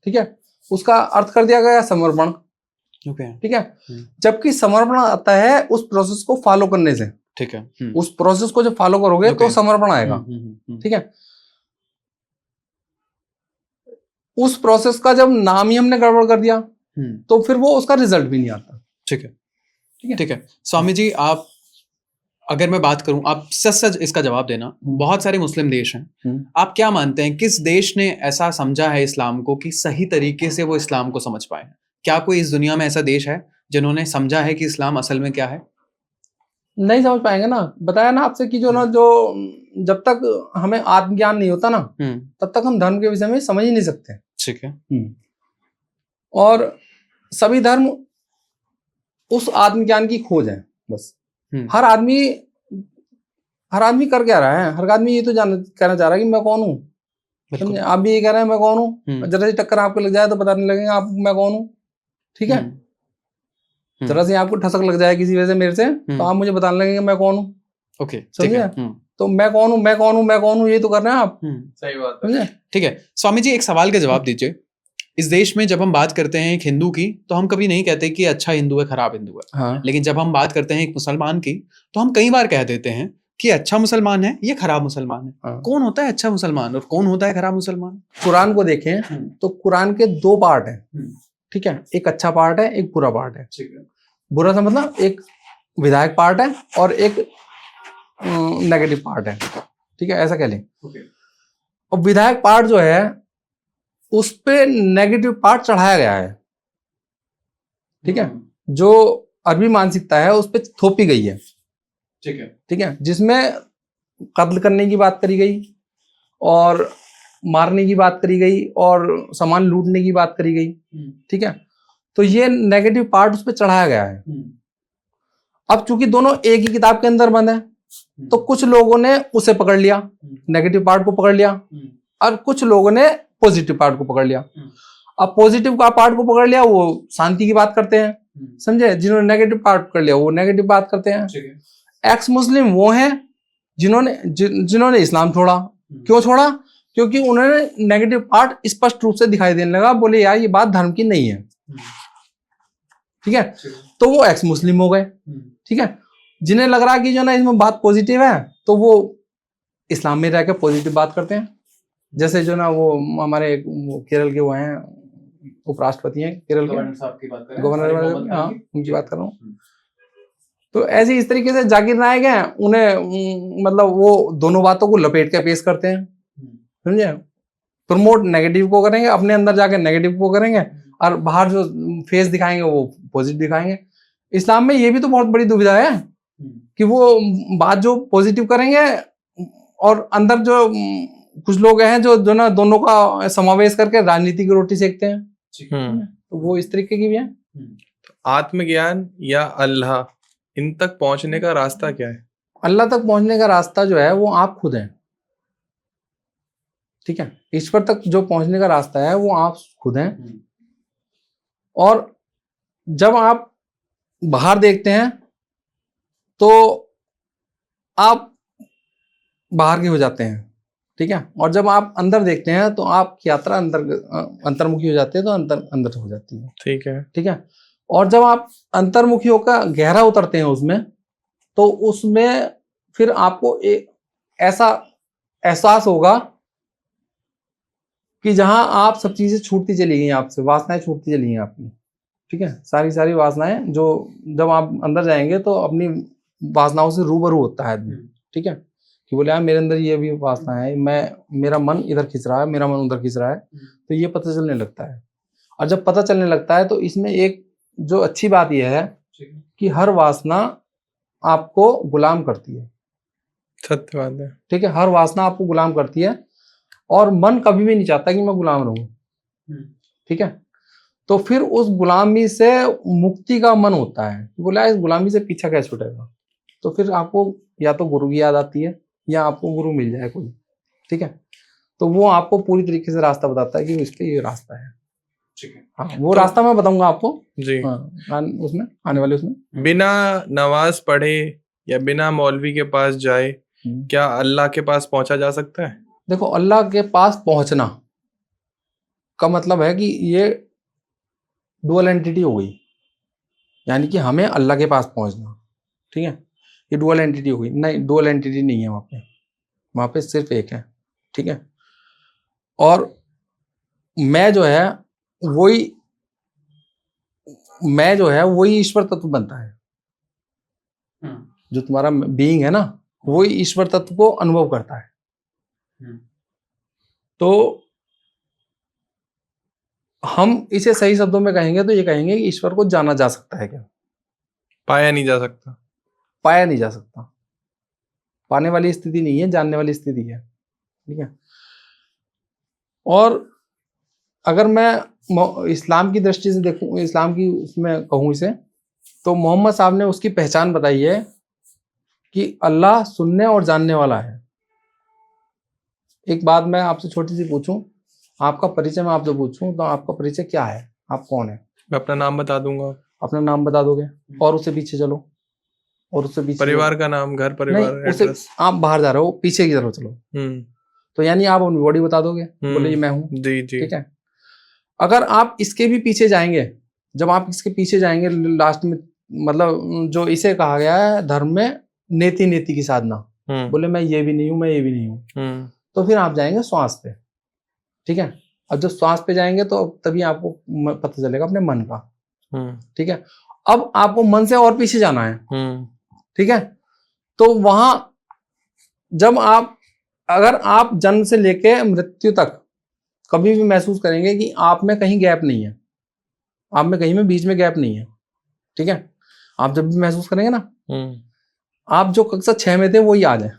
ठीक है, उसका अर्थ कर दिया गया समर्पण। ठीक है, जबकि समर्पण आता है उस प्रोसेस को फॉलो करने से। ठीक है, उस प्रोसेस को जब फॉलो करोगे तो समर्पण आएगा। ठीक है, उस प्रोसेस का जब नाम ही हमने गड़बड़ कर दिया तो फिर वो उसका रिजल्ट भी नहीं आता। ठीक है, ठीक है। स्वामी जी, आप, अगर मैं बात करूं, आप सच इसका जवाब देना। बहुत सारे मुस्लिम देश हैं, आप क्या मानते हैं किस देश ने ऐसा समझा है इस्लाम को कि सही तरीके से वो इस्लाम को समझ पाए? क्या कोई इस दुनिया में ऐसा देश है जिन्होंने समझा है कि इस्लाम असल में क्या है? नहीं समझ पाएंगे ना, बताया ना आपसे कि जो जब तक हमें आत्मज्ञान नहीं होता ना, तब तक हम धर्म के विषय में समझ ही नहीं सकते। ठीक है, और सभी धर्म उस आत्मज्ञान की खोज है बस। हर आदमी कर क्या रहा है, हर आदमी ये तो कहना चाह रहा है कि मैं कौन हूँ। आप भी ये कह रहे हैं मैं कौन हूँ। जरा सी टक्कर आपको लग जाए तो पता नहीं लगेगा आप मैं कौन हूँ। ठीक है, जरा सी आपको ठसक लग जाए किसी वजह से मेरे से, तो आप मुझे बताने लगेंगे मैं कौन हूँ। ओके, समझे, तो मैं कौन हूँ ये तो कर रहे हैं आप। सही बात समझे। ठीक है, स्वामी जी, एक सवाल का जवाब दीजिए। इस देश में जब हम बात करते हैं एक हिंदू की, तो हम कभी नहीं कहते कि अच्छा हिंदू है, खराब हिंदू है। हाँ। लेकिन जब हम बात करते हैं एक मुसलमान की, तो हम कई बार कह देते हैं कि अच्छा मुसलमान है, ये खराब मुसलमान है। हाँ। कौन होता है अच्छा मुसलमान और कौन होता है खराब मुसलमान? कुरान को देखें तो कुरान के 2 पार्ट हैं। ठीक है, एक अच्छा पार्ट है, एक बुरा पार्ट है। ठीक है, बुरा सा मतलब एक विधायक पार्ट है और एक नेगेटिव पार्ट है। ठीक है, ऐसा कह लें। और विधायक पार्ट जो है उस पे नेगेटिव पार्ट चढ़ाया गया है। ठीक है, जो अरबी मानसिकता है उस पे थोपी गई है। ठीक है, ठीक है, जिसमें कत्ल करने की बात करी गई और मारने की बात करी गई और सामान लूटने की बात करी गई, ठीक है। तो ये नेगेटिव पार्ट उस पर चढ़ाया गया है। अब चूंकि दोनों एक ही किताब के अंदर बंद है, तो कुछ लोगों ने उसे पकड़ लिया, नेगेटिव पार्ट को पकड़ लिया, और कुछ लोगों ने पॉजिटिव पार्ट को पकड़ लिया। अब पॉजिटिव का पार्ट को पकड़ लिया वो शांति की बात करते हैं, समझे। जिन्होंने नेगेटिव पार्ट पकड़ लिया वो नेगेटिव बात करते हैं। एक्स मुस्लिम वो हैं जिन्होंने इस्लाम छोड़ा। क्यों छोड़ा? क्योंकि उन्होंने नेगेटिव पार्ट स्पष्ट रूप से दिखाई देने लगा, बोले यार ये बात धर्म की नहीं है, ठीक है। तो वो एक्स मुस्लिम हो गए, ठीक है। जिन्हें लग रहा कि जो ना इसमें बात पॉजिटिव है, तो वो इस्लाम में रहकर पॉजिटिव बात करते हैं। जैसे जो ना वो हमारे केरल के वो हैं उपराष्ट्रपति हैं केरल के, गवर्नर, हाँ उनकी बात कर रहा हूँ। तो ऐसे इस तरीके से जाकिर नायक हैं, उन्हें मतलब वो दोनों बातों को लपेट के पेश करते हैं, समझे। प्रमोट नेगेटिव को करेंगे, अपने अंदर जाके नेगेटिव को करेंगे, और बाहर जो फेस दिखाएंगे वो पॉजिटिव दिखाएंगे। इस्लाम में ये भी तो बहुत बड़ी दुविधा है कि वो बात जो पॉजिटिव करेंगे, और अंदर जो कुछ लोग हैं जो ना दोनों का समावेश करके राजनीति की रोटी सेकते हैं, तो वो इस तरीके की भी है। आत्मज्ञान या अल्लाह, इन तक पहुंचने का रास्ता क्या है? अल्लाह तक पहुंचने का रास्ता जो है वो आप खुद हैं, ठीक है। ईश्वर तक जो पहुंचने का रास्ता है वो आप खुद हैं। और जब आप बाहर देखते हैं तो आप बाहर के हो जाते हैं, ठीक है। और जब आप अंदर देखते हैं तो आपकी यात्रा अंतर्मुखी हो जाती है, तो अंदर हो जाती है, ठीक है, ठीक है। और जब आप अंतर्मुखी होकर गहरा उतरते हैं उसमें, तो उसमें फिर आपको एक ऐसा एहसास होगा कि जहां आप सब चीजें छूटती चली गई, आपसे वासनाएं छूटती चली गई आपकी, ठीक है। सारी वासनाएं जो जब आप अंदर जाएंगे तो अपनी वासनाओं से रूबरू होता है आदमी, ठीक है। कि बोले यार मेरे अंदर ये भी वासना है, मेरा मन इधर खिंच रहा है, मेरा मन उधर खिंच रहा है, तो ये पता चलने लगता है। और जब पता चलने लगता है तो इसमें एक जो अच्छी बात यह है कि हर वासना आपको गुलाम करती है, सत्य बात है, ठीक है। हर वासना आपको गुलाम करती है, और मन कभी भी नहीं चाहता कि मैं गुलाम रहूं, ठीक है। तो फिर उस गुलामी से मुक्ति का मन होता है, बोला इस गुलामी से पीछा कैसे छूटेगा। तो फिर आपको या तो गुरु की याद आती है, या आपको गुरु मिल जाए कोई, ठीक है। तो वो आपको पूरी तरीके से रास्ता बताता है कि इस पे ये रास्ता है, ठीक है। हाँ वो तो, रास्ता मैं बताऊंगा आपको जी, हाँ उसमें आने वाले उसमें। बिना नमाज पढ़े या बिना मौलवी के पास जाए क्या अल्लाह के पास पहुंचा जा सकता है? देखो, अल्लाह के पास पहुंचना का मतलब है कि ये डुअल एंटिटी हो गई, यानी कि हमें अल्लाह के पास पहुंचना, ठीक है। ये डुअल एंटिटी हो गई, नहीं डुअल एंटिटी नहीं है वहां पे सिर्फ एक है, ठीक है। और मैं जो है वही ईश्वर तत्व बनता है। जो तुम्हारा बीइंग है ना, वही ईश्वर तत्व को अनुभव करता है। तो हम इसे सही शब्दों में कहेंगे तो ये कहेंगे कि ईश्वर को जाना जा सकता है क्या? पाया नहीं जा सकता। पाया नहीं जा सकता, पाने वाली स्थिति नहीं है, जानने वाली स्थिति है, ठीक है। और अगर मैं इस्लाम की दृष्टि से देखूं, इस्लाम की उसमें कहूं इसे, तो मोहम्मद साहब ने उसकी पहचान बताई है कि अल्लाह सुनने और जानने वाला है। एक बात मैं आपसे छोटी सी पूछूं, आपका परिचय मैं आपसे पूछूं, तो आपका परिचय क्या है? आप कौन है? मैं अपना नाम बता दूंगा। अपना नाम बता दोगे, और उससे पीछे चलो, और उससे पीछे परिवार का नाम, घर परिवार, एड्रेस। आप बाहर जा रहे हो, पीछे की तरफ चलो, तो यानी आप अपनी बॉडी बता दोगे, बोले ये मैं हूँ, जी जी, ठीक है। अगर आप इसके भी पीछे जाएंगे, जब आप इसके पीछे जाएंगे लास्ट में, मतलब जो इसे कहा गया है धर्म में नेति की साधना, बोले मैं ये भी नहीं हूँ, मैं ये भी नहीं हूँ, तो फिर आप जाएंगे श्वास पे, ठीक है। अब जब श्वास पे जाएंगे तो तभी आपको पता चलेगा अपने मन का, ठीक है। अब आपको मन से और पीछे जाना है, ठीक है। तो वहां जब अगर आप जन्म से लेके मृत्यु तक कभी भी महसूस करेंगे कि आप में कहीं गैप नहीं है, आप में कहीं में बीच में गैप नहीं है, ठीक है। आप जब भी महसूस करेंगे ना, आप जो कक्षा 6 में थे वही आज है,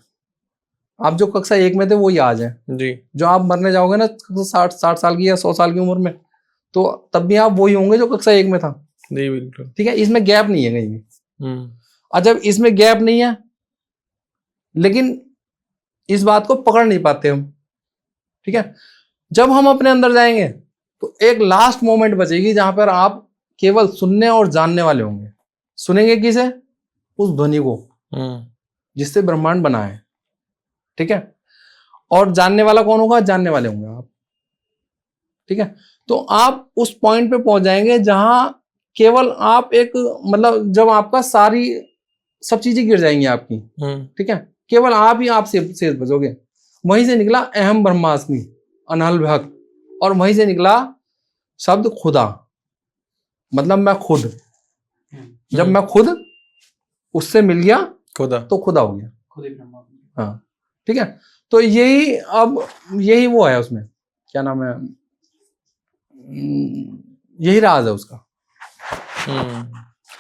आप जो कक्षा 1 में थे वही आज है। जी। जो आप मरने जाओगे ना 60 साल की या 100 साल की उम्र में, तो तब भी आप वही होंगे जो कक्षा 1 में था। जी बिल्कुल। ठीक है, इसमें गैप नहीं है कहीं भी। और जब इसमें गैप नहीं है, लेकिन इस बात को पकड़ नहीं पाते हम। ठीक है, जब हम अपने अंदर जाएंगे तो एक लास्ट मोमेंट बचेगी जहां पर आप केवल सुनने और जानने वाले होंगे। सुनेंगे किसे? उस ध्वनि को जिससे ब्रह्मांड बना है। ठीक है, और जानने वाला कौन होगा? जानने वाले होंगे आप। ठीक है, तो आप उस पॉइंट पे पहुंच जाएंगे जहां केवल आप एक, मतलब जब आपका सारी सब चीजें गिर जाएंगी आपकी। ठीक है, केवल आप ही आप शेष बचोगे। वहीं से निकला अहम ब्रह्मास्मि अनहल भक्त, और वहीं से निकला शब्द खुदा, मतलब मैं खुद। जब मैं खुद उससे मिल गया खुदा, तो खुदा हो गया। खुद ही ब्रह्मा। हाँ, ठीक है, तो यही अब यही वो है उसमें, क्या नाम है, यही राज है उसका।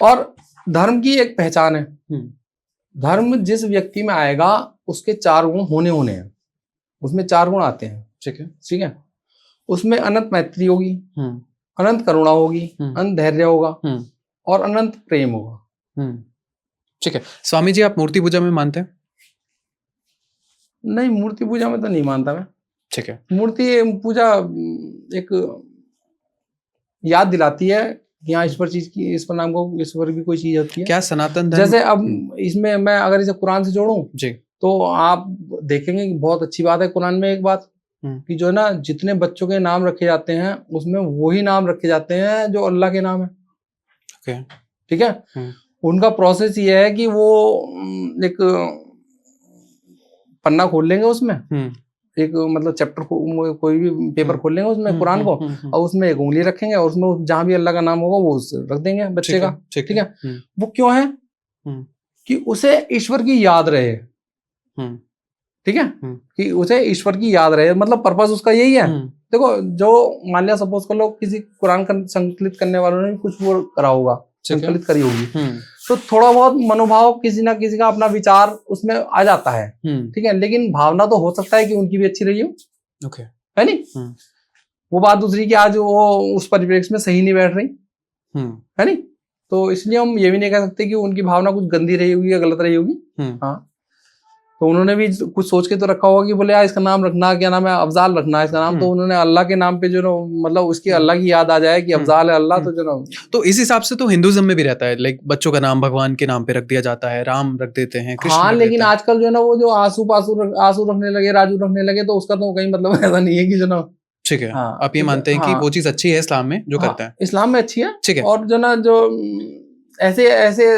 और धर्म की एक पहचान है। धर्म जिस व्यक्ति में आएगा उसके 4 गुण होने हैं। उसमें 4 गुण आते हैं। ठीक है। ठीक है, उसमें अनंत मैत्री होगी, अनंत करुणा होगी, अनंत धैर्य होगा, और अनंत प्रेम होगा। ठीक है। स्वामी जी, आप मूर्ति पूजा में मानते हैं? नहीं, मूर्ति पूजा में तो नहीं मानता मैं। ठीक है। मूर्ति पूजा एक याद दिलाती है कि हाँ ईश्वर चीज की, ईश्वर नाम को, ईश्वर की कोई चीज होती है। क्या सनातन धर्म, जैसे अब इसमें मैं अगर इसे कुरान से जोड़ूं जी, तो आप देखेंगे कि बहुत अच्छी बात है कुरान में एक बात, कि जो है ना, जितने बच्चों के नाम रखे जाते हैं उसमें वही नाम रखे जाते हैं जो अल्लाह के नाम है। ओके। ठीक है, उनका प्रोसेस ये है कि वो एक पन्ना खोल लेंगे, उसमें एक मतलब चैप्टर कोई भी पेपर खोल लेंगे उसमें कुरान को, और उसमें एक उंगली रखेंगे और उसमें जहां भी अल्लाह का नाम होगा वो रख देंगे बच्चे का। ठीक है, वो क्यों है? कि उसे ईश्वर की याद रहे। ठीक है, कि उसे ईश्वर की याद रहे, मतलब पर्पस उसका यही है। देखो, जो मान लिया सपोज कर लो किसी कुरान संकलित करने वालों ने कुछ वो करा होगा, संकलित करी होगी, तो थोड़ा बहुत मनोभाव किसी ना किसी का अपना विचार उसमें आ जाता है। ठीक है, लेकिन भावना तो हो सकता है कि उनकी भी अच्छी रही हो। ओके, है नहीं? वो बात दूसरी कि आज वो उस परिप्रेक्ष्य में सही नहीं बैठ रही। है नहीं? तो इसलिए हम ये भी नहीं कह सकते कि उनकी भावना कुछ गंदी रही होगी या गलत रही होगी। हाँ, तो उन्होंने भी कुछ सोच के तो रखा होगा कि बोले यार इसका नाम रखना, क्या नाम है, अफजाल रखना है इसका नाम, तो उन्होंने अल्लाह के नाम पे जो ना, मतलब उसकी अल्लाह की याद आ जाए कि अफजाल है अल्लाह, तो जो ना, तो इस हिसाब से तो हिंदुइज्म में भी रहता है, लाइक बच्चों का नाम भगवान के नाम पे रख दिया जाता है, राम रख देते हैं, कृष्ण हाँ, रख लेकिन देते हैं। आजकल जो है ना वो जो आंसू रखने लगे, राजू रखने लगे, तो उसका तो कहीं मतलब ऐसा नहीं है कि जो ना। ठीक है, हाँ, आप ये मानते हैं कि वो चीज अच्छी है इस्लाम में जो करते हैं? इस्लाम में अच्छी है। ठीक है, और जो ना, जो ऐसे ऐसे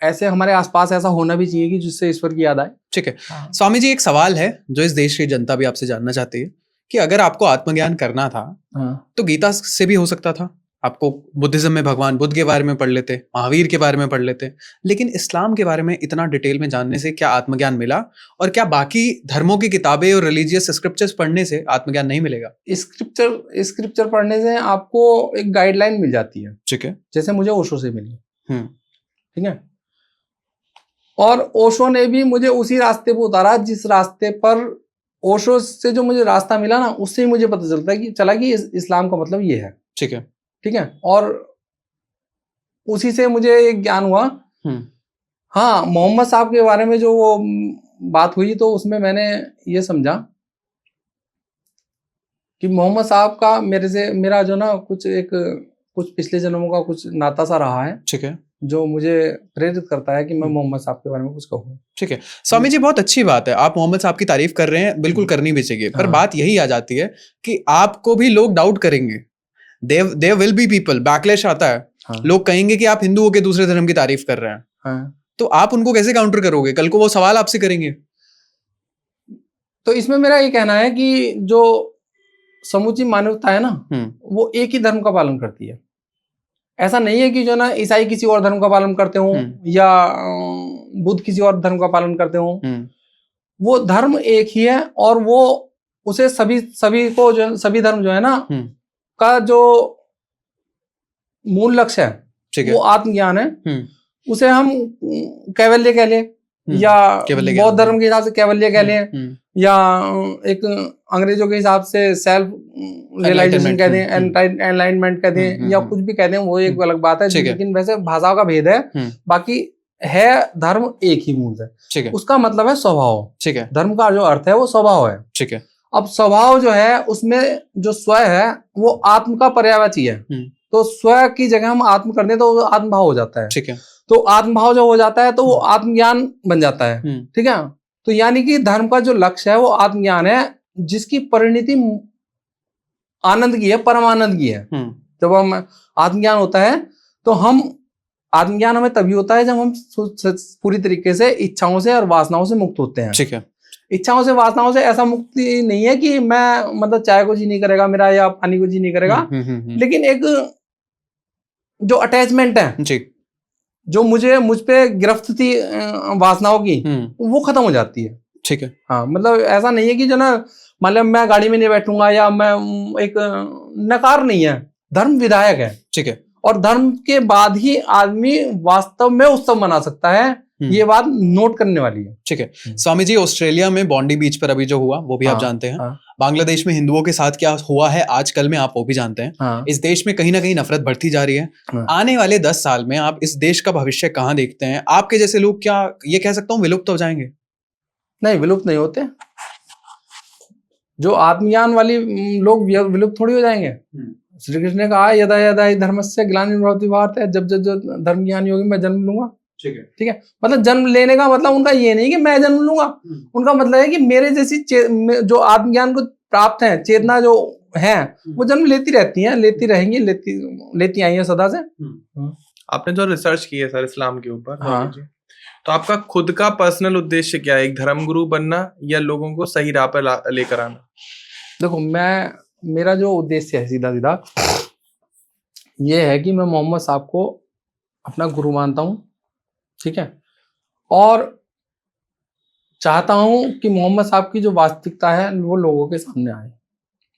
ऐसे हमारे आसपास ऐसा होना भी चाहिए कि जिससे ईश्वर की याद आए। ठीक है। स्वामी जी, एक सवाल है जो इस देश की जनता भी आपसे जानना चाहती है कि अगर आपको आत्मज्ञान करना था तो गीता से भी हो सकता था। आपको बुद्धिज्म में भगवान बुद्ध के बारे में पढ़ लेते, महावीर के बारे में पढ़ लेते, लेकिन इस्लाम के बारे में इतना डिटेल में जानने से क्या आत्मज्ञान मिला? और क्या बाकी धर्मों की किताबें और रिलीजियस स्क्रिप्चर्स पढ़ने से आत्मज्ञान नहीं मिलेगा? स्क्रिप्चर पढ़ने से आपको एक गाइडलाइन मिल जाती है। ठीक है, जैसे मुझे ओशो से मिली। ठीक है, और ओशो ने भी मुझे उसी रास्ते पर उतारा जिस रास्ते पर ओशो से जो मुझे रास्ता मिला ना, उससे ही मुझे पता चलता है कि चला कि इस्लाम का मतलब ये है। ठीक है, ठीक है, और उसी से मुझे एक ज्ञान हुआ। हाँ, मोहम्मद साहब के बारे में जो वो बात हुई तो उसमें मैंने ये समझा कि मोहम्मद साहब का मेरा जो ना कुछ पिछले जन्मों का कुछ नाता सा रहा है। ठीक है, जो मुझे प्रेरित करता है कि मैं मोहम्मद साहब के बारे में कुछ कहूँ। ठीक है। स्वामी जी, बहुत अच्छी बात है, आप मोहम्मद साहब की तारीफ कर रहे हैं, बिल्कुल करनी भी चाहिए, पर बात यही आ जाती है कि आपको भी लोग डाउट करेंगे। There will be people, backlash आता है। लोग कहेंगे कि आप हिंदुओं के दूसरे धर्म की तारीफ कर रहे हैं। तो आप उनको कैसे काउंटर करोगे? कल को वो सवाल आपसे करेंगे। तो इसमें मेरा ये कहना है कि जो समूची मानवता है ना, वो एक ही धर्म का पालन करती है। ऐसा नहीं है कि जो ना ईसाई किसी और धर्म का पालन करते हो या बुद्ध किसी और धर्म का पालन करते हो। वो धर्म एक ही है, और वो उसे सभी को जो सभी धर्म जो है ना का जो मूल लक्ष्य है वो आत्मज्ञान है। उसे हम कैवल्य कह ले, या केवल्य ज्ञान। बौद्ध धर्म के हिसाब से कैवल्य कह लें, या एक अंग्रेजों के हिसाब से सेल्फ रियलाइजेशन कह दें, एनलाइटमेंट कह दें, या कुछ भी कह दें, वो एक अलग बात है। लेकिन वैसे भाषाओं का भेद है, बाकी है धर्म एक ही मूल है। ठीक है। उसका मतलब है स्वभाव। ठीक है। धर्म का जो अर्थ है वो स्वभाव है। ठीक है। अब स्वभाव जो है उसमें जो स्व है वो आत्म का पर्यायवाची है। तो स्व की जगह हम आत्म कर दें तो वो आत्मभाव हो जाता है। ठीक है। तो आत्मभाव जो हो जाता है तो वो आत्मज्ञान बन जाता है। ठीक है। तो यानी कि धर्म का जो लक्ष्य है वो आत्मज्ञान है, जिसकी परिणति आनंद की है, परमानंद की है। जब हम आत्मज्ञान होता है तो हम आत्मज्ञान हमें तभी होता है जब हम पूरी तरीके से इच्छाओं से और वासनाओं से मुक्त होते हैं। ठीक है। इच्छाओं से वासनाओं से ऐसा मुक्ति नहीं है कि मैं मतलब चाय को जी नहीं करेगा मेरा या पानी को जी नहीं करेगा, लेकिन एक जो अटैचमेंट है जी, जो मुझ पे गिरफ्त थी वासनाओं की, वो खत्म हो जाती है। ठीक है। हाँ, मतलब ऐसा नहीं है कि जो ना मतलब मैं गाड़ी में नहीं बैठूंगा या मैं एक नकार नहीं है, धर्म विधायक है। ठीक है। और धर्म के बाद ही आदमी वास्तव में उत्सव मना सकता है, ये बात नोट करने वाली है। ठीक है। स्वामी जी, ऑस्ट्रेलिया में बॉन्डी बीच पर अभी जो हुआ वो भी आप जानते हैं। बांग्लादेश में हिंदुओं के साथ क्या हुआ है आजकल में आप वो भी जानते हैं। इस देश में कहीं ना कहीं नफरत बढ़ती जा रही है। आने वाले 10 साल में आप इस देश का भविष्य कहाँ देखते हैं? आपके जैसे लोग क्या ये कह सकता हूँ विलुप्त हो जाएंगे? नहीं, विलुप्त नहीं होते। जो आत्मज्ञान वाली लोग विलुप्त थोड़ी हो जाएंगे। श्री कृष्ण ने कहा यदा यदा हि धर्मस्य ग्लानिर्भवति भारत, जब जब जो धर्म ज्ञानी होगी मैं जन्म लूंगा। ठीक है। ठीक है। मतलब जन्म लेने का मतलब उनका ये नहीं कि मैं जन्म लूंगा, उनका मतलब है कि मेरे जैसी जो आत्मज्ञान को प्राप्त है चेतना जो है वो जन्म लेती रहती हैं, लेती रहेंगी, लेती आई है सदा से। आपने जो रिसर्च की है सर इस्लाम के ऊपर, तो आपका खुद का पर्सनल उद्देश्य क्या है? एक धर्मगुरु बनना या लोगों को सही राह पर लेकर आना? देखो, मेरा जो उद्देश्य है सीधा सीधा ये है कि मैं मोहम्मद साहब को अपना गुरु मानता हूँ। ठीक है। और चाहता हूँ कि मोहम्मद साहब की जो वास्तविकता है वो लोगों के सामने आए।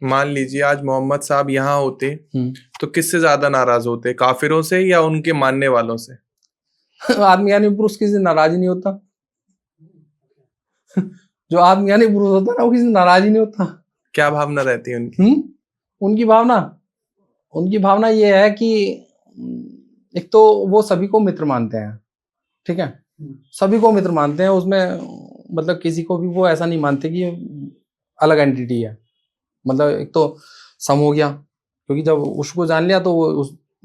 मान लीजिए आज मोहम्मद साहब यहाँ होते तो किससे ज्यादा नाराज होते, काफिरों से या उनके मानने वालों से? आत्मज्ञानी पुरुष किसी से नाराज ही नहीं होता। जो आत्मज्ञानी पुरुष होता है ना वो किसी से नाराज ही नहीं होता। क्या भावना रहती है उनकी? उनकी भावना ये है कि एक तो वो सभी को मित्र मानते हैं। ठीक है। सभी को मित्र मानते हैं, उसमें मतलब किसी को भी वो ऐसा नहीं मानते कि अलग एंटिटी है। मतलब एक तो सम हो गया, क्योंकि जब उसको जान लिया तो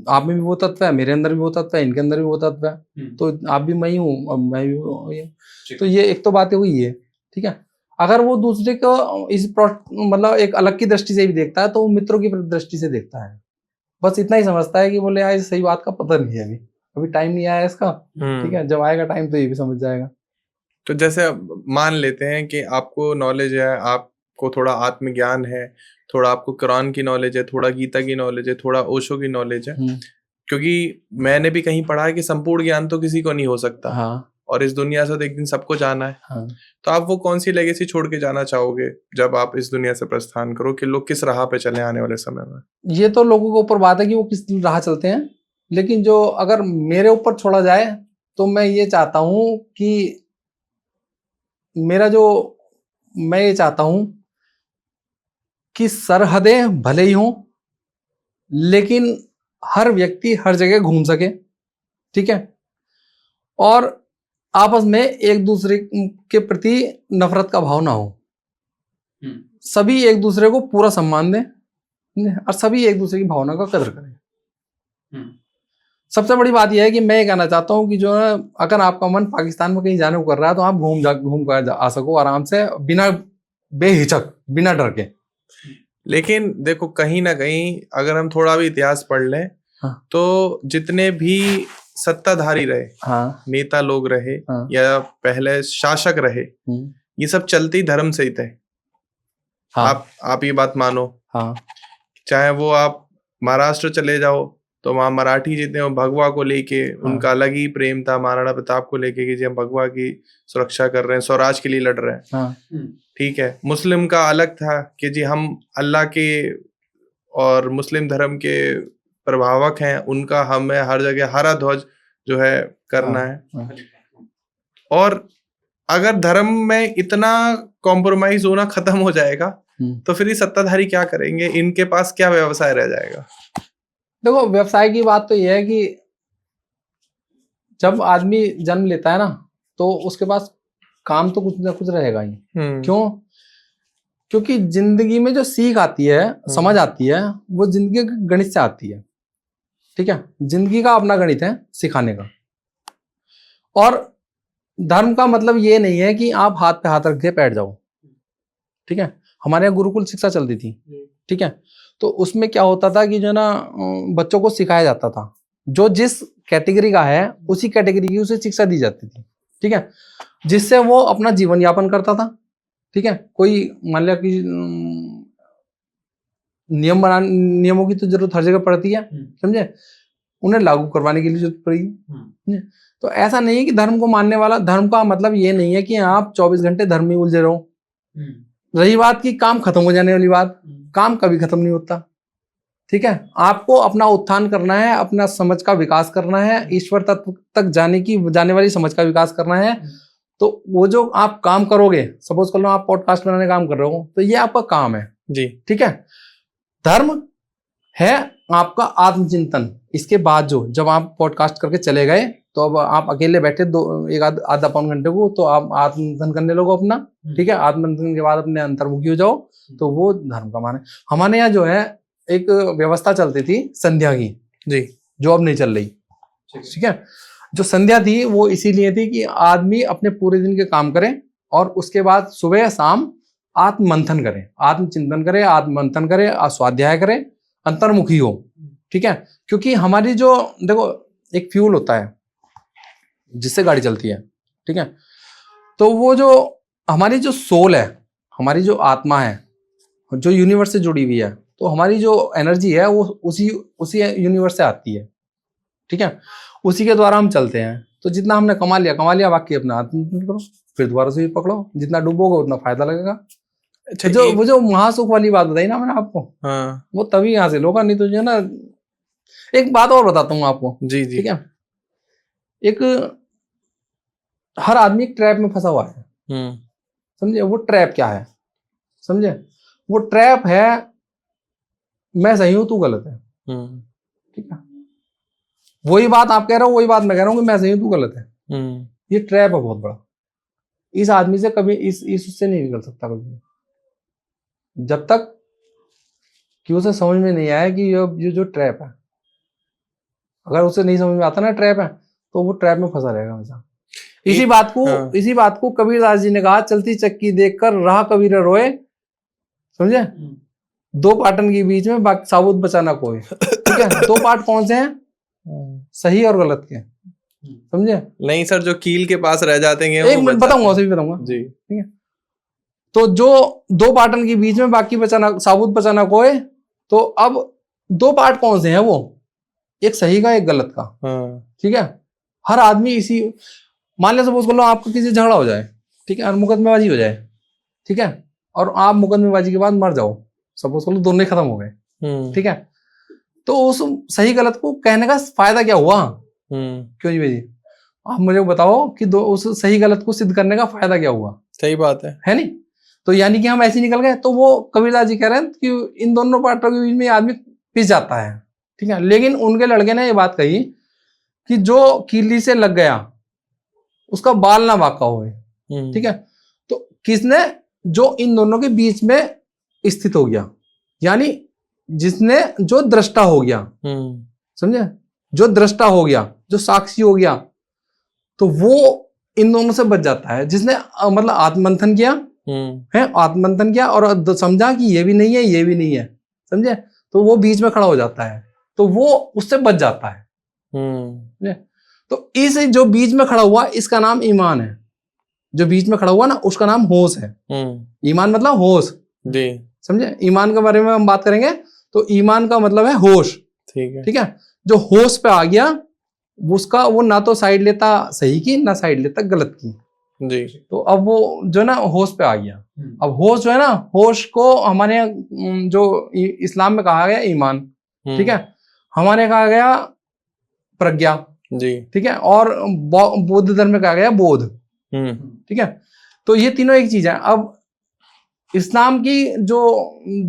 आप में भी वो तत्व है, मेरे अंदर भी वो तत्व है, इनके अंदर भी वो तत्व है, तो आप भी मैं ही हूँ, अब मैं भी। तो ये एक तो बात हुई है। ठीक है। अगर वो दूसरे को इस मतलब एक अलग की दृष्टि से भी देखता है तो वो मित्रों की दृष्टि से देखता है। बस इतना ही समझता है कि बोले यार सही बात का पता नहीं है, अभी टाइम नहीं आया इसका। ठीक है। जब आएगा टाइम तो ये भी समझ जाएगा। तो जैसे मान लेते हैं कि आपको नॉलेज है, आपको थोड़ा आत्मज्ञान है, थोड़ा आपको कुरान की नॉलेज है, थोड़ा गीता की नॉलेज है, थोड़ा ओशो की नॉलेज है, क्योंकि मैंने भी कहीं पढ़ा है कि संपूर्ण ज्ञान तो किसी को नहीं हो सकता। हाँ। और इस दुनिया से तो एक दिन सबको जाना है। हाँ। तो आप वो कौन सी लेगेसी छोड़ के जाना चाहोगे जब आप इस दुनिया से प्रस्थान करो, कि लोग किस राह पे चले आने वाले समय में? ये तो लोगों के ऊपर बात है कि वो किस राह चलते हैं, लेकिन जो अगर मेरे ऊपर छोड़ा जाए तो मैं ये चाहता हूं कि मैं ये चाहता हूं कि सरहदें भले ही हों लेकिन हर व्यक्ति हर जगह घूम सके। ठीक है। और आपस में एक दूसरे के प्रति नफरत का भाव ना हो, सभी एक दूसरे को पूरा सम्मान दें और सभी एक दूसरे की भावना का कदर करें। सबसे बड़ी बात यह है कि मैं ये कहना चाहता हूँ कि जो है अगर आपका मन पाकिस्तान में कहीं जाने को कर रहा है तो आप घूम कर आ सको आराम से, बिना बेहिचक, बिना डर के। लेकिन देखो, कहीं ना कहीं अगर हम थोड़ा भी इतिहास पढ़ लें, हाँ, तो जितने भी सत्ताधारी रहे, हाँ, नेता लोग रहे, हाँ, या पहले शासक रहे, ये सब चलते ही धर्म से ही थे। हाँ, आप ये बात मानो। हाँ, चाहे वो आप महाराष्ट्र चले जाओ तो वहाँ मराठी जितने वो भगवा को लेके, हाँ, उनका अलग ही प्रेम था महाराणा प्रताप को लेके कि जी हम भगवा की सुरक्षा कर रहे हैं, स्वराज के लिए लड़ रहे हैं। हाँ, ठीक है। मुस्लिम का अलग था कि जी हम अल्लाह के और मुस्लिम धर्म के प्रभावक हैं, उनका हमें हर जगह हरा ध्वज जो है करना है। और अगर धर्म में इतना कॉम्प्रोमाइज होना खत्म हो जाएगा तो फिर ये सत्ताधारी क्या करेंगे, इनके पास क्या व्यवसाय रह जाएगा? देखो, व्यवसाय की बात तो यह है कि जब आदमी जन्म लेता है ना तो उसके पास काम तो कुछ ना कुछ रहेगा ही। क्यों? क्योंकि जिंदगी में जो सीख आती है, समझ आती है, वो जिंदगी के गणित से आती है। ठीक है, जिंदगी का अपना गणित है सिखाने का। और धर्म का मतलब ये नहीं है कि आप हाथ पे हाथ रख के बैठ जाओ। ठीक है, हमारे यहाँ गुरुकुल शिक्षा चलती थी। ठीक है, तो उसमें क्या होता था कि जो ना बच्चों को सिखाया जाता था, जो जिस कैटेगरी का है उसी कैटेगरी की उसे शिक्षा दी जाती थी। ठीक है, जिससे वो अपना जीवन यापन करता था। ठीक है, कोई मान लिया कि नियमों की तो जरूरत हर जगह पड़ती है, समझे, उन्हें लागू करवाने की जरूरत पड़ेगी। तो ऐसा नहीं है कि धर्म को मानने वाला, धर्म का मतलब ये नहीं है कि आप 24 घंटे धर्म में उलझे रहो। रही बात की काम खत्म हो जाने वाली बात, काम कभी खत्म नहीं होता। ठीक है, आपको अपना उत्थान करना है, अपना समझ का विकास करना है, ईश्वर तत्व तक जाने वाली समझ का विकास करना है। तो वो जो आप काम करोगे, सपोज कर लो आप पॉडकास्ट बनाने का काम कर रहे हो, तो ये आपका काम है जी। ठीक है, धर्म है आपका आत्मचिंतन। इसके बाद जब आप पॉडकास्ट करके चले गए तो अब आप अकेले बैठे एक आधा पौन घंटे को, तो आप आत्मचिंतन करने लगो अपना। ठीक है, आत्मचिंतन के बाद अपने अंतर्मुखी हो जाओ, तो वो धर्म का मान है। हमारे यहाँ जो है एक व्यवस्था चलती थी संध्या की जी, जो अब नहीं चल रही। ठीक है, जो संध्या थी वो इसीलिए थी कि आदमी अपने पूरे दिन के काम करे और उसके बाद सुबह शाम आत्ममंथन करे, आत्मचिंतन करे, आत्ममंथन करे, स्वाध्याय करे, अंतर्मुखी हो। ठीक है, क्योंकि हमारी जो देखो एक फ्यूल होता है जिससे गाड़ी चलती है। ठीक है, तो वो जो हमारी जो सोल है, हमारी जो आत्मा है, जो यूनिवर्स से जुड़ी हुई है, तो हमारी जो एनर्जी है वो उसी यूनिवर्स से आती है। ठीक है, उसी के द्वारा हम चलते हैं। तो जितना हमने कमा लिया, बाकी अपना आत्मचिंतन करो, फिर दोबारा से पकड़ो, जितना डूबोगे उतना फायदा लगेगा। अच्छा, वो जो महासुख वाली बात बताई ना मैंने आपको, हाँ, वो तभी हासिल होगा, नहीं तो जो है ना। एक बात और बताता हूँ आपको जी जी। ठीक है, एक हर आदमी एक ट्रैप में फंसा हुआ है। समझे, वो ट्रैप क्या है? समझे, वो ट्रैप है मैं सही हूं तू गलत है। ठीक है, वही बात आप कह रहे हो, वही बात मैं कह रहा हूँ कि मैं सही हूं तू गलत है। ये ट्रैप है बहुत बड़ा। इस आदमी से कभी इस उससे नहीं निकल सकता कभी, जब तक कि उसे समझ में नहीं आया कि ये जो ट्रैप है, अगर उसे नहीं समझ में आता ना ट्रैप है, तो वो ट्रैप में फंसा रहेगा हमेशा। इसी बात को कबीरदास जी ने कहा, चलती चक्की देखकर राह कबीर रोए। समझे, दो पाटन के बीच में बाकी साबुत बचाना कोई। ठीक है, दो पार्ट कौन से हैं? सही और गलत के। समझे, नहीं सर, जो कील के पास रह जाते हैं, एक मिनट बताऊंगा, उसे भी बताऊंगा जी। ठीक है, तो जो दो पाटन के बीच में बाकी बचाना साबुत बचाना कोई, तो अब दो पार्ट कौन से हैं? वो एक सही का, एक गलत का। ठीक है, हर आदमी इसी, मान लिया सपोज कर लो आपको किसी झगड़ा हो जाए, ठीक है, और मुकदमेबाजी हो जाए, ठीक है, और आप मुकदमेबाजी के बाद मर जाओ, सपोज कर लो दोनों खत्म हो गए। ठीक है, तो उस सही गलत को कहने का फायदा क्या हुआ? क्यों जी भाई, आप मुझे बताओ कि उस सही गलत को सिद्ध करने का फायदा क्या हुआ? सही बात है नहीं? तो यानी कि हम ऐसे निकल गए। तो वो कबीरदास जी कह रहे हैं कि इन दोनों पार्टों के बीच में आदमी पिस जाता है। ठीक है, लेकिन उनके लड़के ने ये बात कही कि जो कीली से लग गया उसका बाल ना बांका होए। ठीक है, तो किसने? जो इन दोनों के बीच में स्थित हो गया, यानी जिसने, जो दृष्टा हो गया। समझे, जो दृष्टा हो गया, जो साक्षी हो गया, तो वो इन दोनों से बच जाता है। जिसने मतलब आत्ममंथन किया है, आत्ममंथन किया और समझा कि ये भी नहीं है, ये भी नहीं है, समझे, तो वो बीच में खड़ा हो जाता है, तो वो उससे बच जाता है। तो इस जो बीच में खड़ा हुआ, इसका नाम ईमान है। जो बीच में खड़ा हुआ ना, उसका नाम होश है। ईमान मतलब होश जी। समझे, ईमान के बारे में हम बात करेंगे, तो ईमान का मतलब है होश। ठीक है, ठीक है, जो होश पे आ गया उसका, वो ना तो साइड लेता सही की, ना साइड लेता गलत की जी। तो अब वो जो है ना होश पे आ गया। अब होश जो है ना, होश को हमारे जो इस्लाम में कहा गया ईमान, ठीक है, हमारे कहा गया प्रज्ञा जी। ठीक है, और बौद्ध धर्म में कहा गया बोध। ठीक है, तो ये तीनों एक चीज है। अब इस्लाम की जो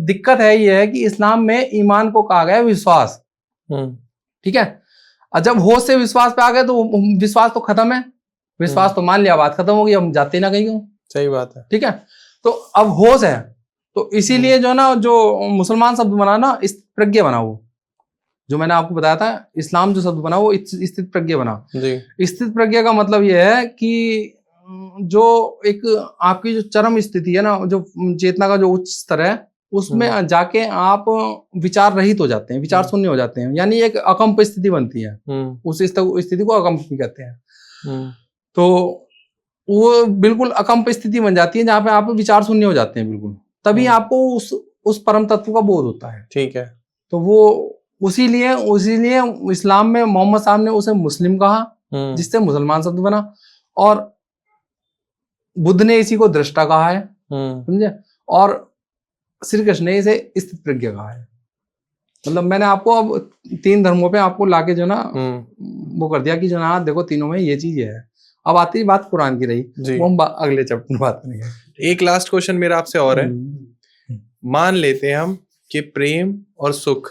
दिक्कत है ये है कि इस्लाम में ईमान को कहा गया है विश्वास, ठीक है। और जब होश से विश्वास पे आ गए तो विश्वास तो खत्म है, विश्वास तो मान लिया, बात खत्म हो गई, हम जाते ना कहीं। सही बात है। ठीक है, तो अब होश है, तो इसीलिए जो ना जो मुसलमान शब्द बना ना स्थित प्रज्ञ बना, वो जो मैंने आपको बताया था इस्लाम जो शब्द बना वो स्थित प्रज्ञ बना जी। स्थित प्रज्ञ का मतलब ये है कि जो एक आपकी जो चरम स्थिति है ना, जो चेतना का जो उच्च स्तर है, उसमें जाके आप विचार रहित हो जाते हैं, विचार शून्य हो जाते हैं, यानी एक अकंप स्थिति बनती है। उस स्थिति को अकंप भी कहते हैं। तो वो बिल्कुल अकंप स्थिति बन जाती है जहाँ पे आप विचार शून्य हो जाते हैं बिल्कुल, तभी आपको उस परम तत्व का बोध होता है। ठीक है। तो वो उसीलिए इस्लाम में मोहम्मद साहब ने उसे मुस्लिम कहा, जिससे मुसलमान शब्द बना, और बुद्ध ने इसी को दृष्टा कहा है, समझे, और श्री कृष्ण ने इसे स्थित प्रज्ञ कहा है। मतलब मैंने आपको अब 3 धर्मों पे आपको लाके जो ना वो कर दिया कि जो ना देखो तीनों में ये चीज है। अब आती बात कुरान की रही, वो हम अगले चैप्टर में बात करेंगे। एक लास्ट क्वेश्चन मेरा आपसे और है, मान लेते हैं हम कि प्रेम और सुख,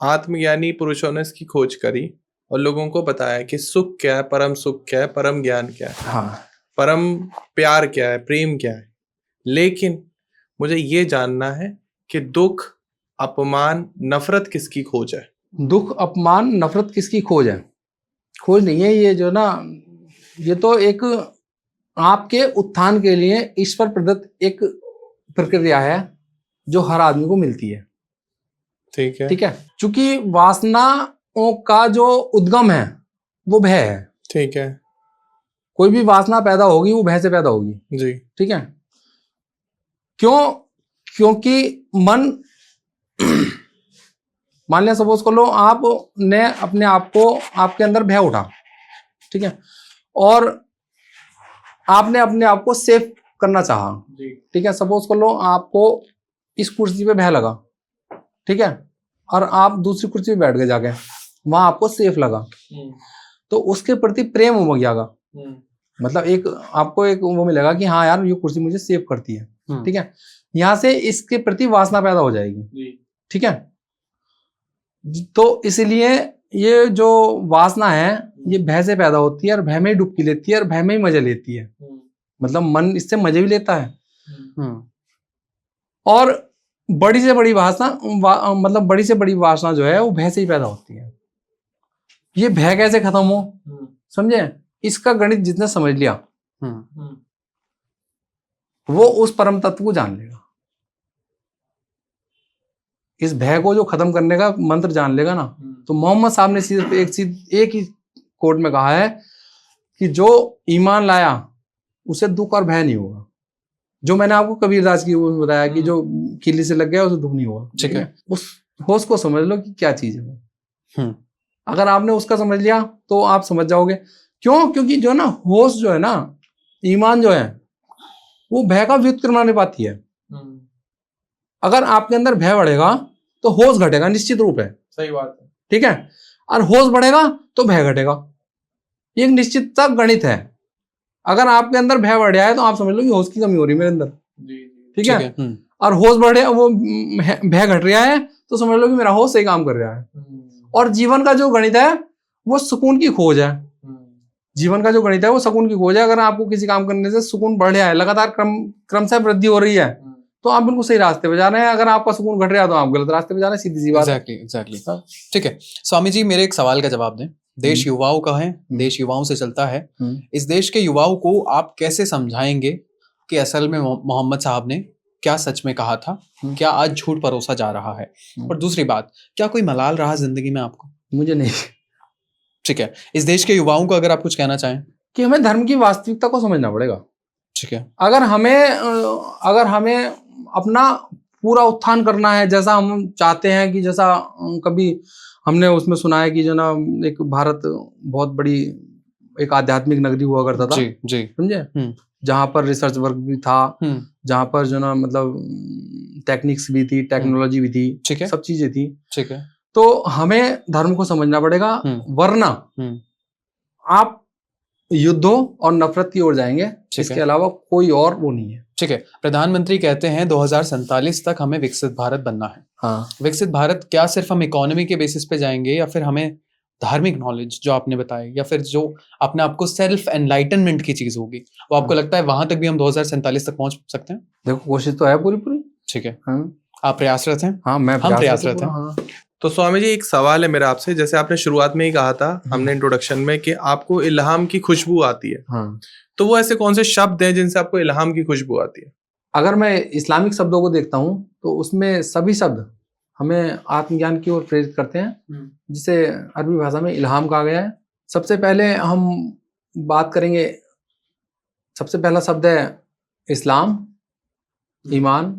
आत्मज्ञानी पुरुषों ने इसकी खोज करी और लोगों को बताया कि सुख क्या है, परम सुख क्या है, परम ज्ञान क्या है, हाँ, परम प्यार क्या है, प्रेम क्या है। लेकिन मुझे ये जानना है कि दुख, अपमान, नफरत किसकी खोज है? दुख, अपमान, नफरत किसकी खोज है? खोज नहीं है ये जो ना, ये तो एक आपके उत्थान के लिए ईश्वर प्रदत्त एक प्रक्रिया है जो हर आदमी को मिलती है। ठीक है। ठीक है, चूंकि वासनाओं का जो उद्गम है वो भय है। ठीक है। कोई भी वासना पैदा होगी वो भय से पैदा होगी जी। ठीक है, क्यों? क्योंकि मन मान लिया सपोज कर लो आपने अपने आप को, आपके अंदर भय उठा, ठीक है, और आपने अपने आप को सेफ करना चाहा, ठीक है, सपोज कर लो आपको इस कुर्सी पे भय लगा, ठीक है, और आप दूसरी कुर्सी पे बैठ गए जाके, वहां आपको सेफ लगा, तो उसके प्रति प्रेम उमड़ जाएगा। मतलब एक आपको एक वो मिलेगा कि हाँ यार ये कुर्सी मुझे सेफ करती है, ठीक है, यहां से इसके प्रति वासना पैदा हो जाएगी, ठीक है। तो इसलिए ये जो वासना है ये भय से पैदा होती है और भय में ही डुबकी लेती है और भय में ही मजे लेती है। मतलब मन इससे मजे भी लेता है। और बड़ी से बड़ी वासना मतलब बड़ी से बड़ी वासना जो है वो भय से ही पैदा होती है। ये भय कैसे खत्म हो, समझे? इसका गणित जितने समझ लिया वो उस परम तत्व को जान लेगा। इस भय को जो खत्म करने का मंत्र जान लेगा ना, तो मोहम्मद साहब ने सिर्फ एक ही कोट में कहा है कि जो ईमान लाया उसे दुख और भय नहीं होगा। जो मैंने आपको कबीरदास की वो बताया कि जो किले से लग गया उसे दुख नहीं होगा, ठीक है। उस होश को समझ लो कि क्या चीज है वो। अगर आपने उसका समझ लिया तो आप समझ जाओगे। क्यों? क्योंकि जो ना होश जो है ना, ईमान जो है वो भय का व्युत्क्रमण नहीं पाती है। अगर आपके अंदर भय बढ़ेगा तो होश घटेगा, निश्चित रूप है, सही बात है, ठीक है, और होश बढ़ेगा तो भय घटेगा। ये एक निश्चित सा गणित है। अगर आपके अंदर भय बढ़ जाए तो आप समझ लो कि होश की कमी हो रही है मेरे अंदर, ठीक है। और होश बढ़े, वो भय घट रहा है तो समझ लो कि मेरा होश सही काम कर रहा है। और जीवन का जो गणित है वो सुकून की खोज है। जीवन का जो गणित है वो सुकून की खोज है। अगर आपको किसी काम करने से सुकून बढ़ रहा है, लगातार क्रमशः वृद्धि हो रही है, तो आप बिल्कुल सही रास्ते पे जा रहे हैं। अगर आपका सुकून घट रहा है तो आप गलत रास्ते पे जा रहे हैं, सीधी सी बात। एग्जैक्टली। ठीक है स्वामी जी, मेरे एक सवाल का जवाब दें। देश युवाओं का है, देश युवाओं से चलता है। इस देश के युवाओं को आप कैसे समझाएंगे कि असल में मोहम्मद साहब ने क्या सच में कहा था, क्या आज झूठ परोसा जा रहा है? और दूसरी बात, क्या कोई मलाल रहा जिंदगी में आपको? मुझे नहीं। ठीक है, इस देश के युवाओं को अगर आप कुछ कहना चाहें। कि हमें धर्म की वास्तविकता को समझना पड़ेगा, ठीक है। अगर हमें अपना पूरा उत्थान करना है, जैसा हम चाहते हैं कि जैसा कभी हमने उसमें सुना है कि जो ना एक भारत बहुत बड़ी एक आध्यात्मिक नगरी हुआ करता था, जी समझे, जहाँ पर रिसर्च वर्क भी था, जहाँ पर जो ना मतलब टेक्निक्स भी थी, टेक्नोलॉजी भी थी, ठीक है, सब चीजें थी, ठीक है। तो हमें धर्म को समझना पड़ेगा, वरना आप युद्धों और नफरत की ओर जाएंगे, इसके है। अलावा कोई और वो नहीं है। ठीक है, प्रधानमंत्री कहते हैं 2047 तक हमें विकसित भारत बनना है। हाँ, विकसित भारत क्या सिर्फ हम इकोनॉमी के बेसिस पे जाएंगे, या फिर हमें धार्मिक नॉलेज जो आपने बताई, या फिर जो अपने आपको सेल्फ एनलाइटनमेंट की चीज होगी, वो आपको लगता है वहां तक भी हम 2047 तक पहुंच सकते हैं? देखो कोशिश तो है पूरी पूरी। ठीक है, हाँ आप प्रयासरत हैं, हाँ, मैं हम प्रयासरत हैं। हाँ। तो स्वामी जी, एक सवाल है मेरा आपसे। जैसे आपने शुरुआत में ही कहा था, हमने इंट्रोडक्शन में, कि आपको इल्हाम की खुशबू आती है, हाँ, तो वो ऐसे कौन से शब्द हैं जिनसे आपको इल्हाम की खुशबू आती है? अगर मैं इस्लामिक शब्दों को देखता हूँ तो उसमें सभी शब्द हमें आत्मज्ञान की ओर प्रेरित करते हैं, जिसे अरबी भाषा में इल्हाम कहा गया है। सबसे पहले हम बात करेंगे, सबसे पहला शब्द है इस्लाम, ईमान,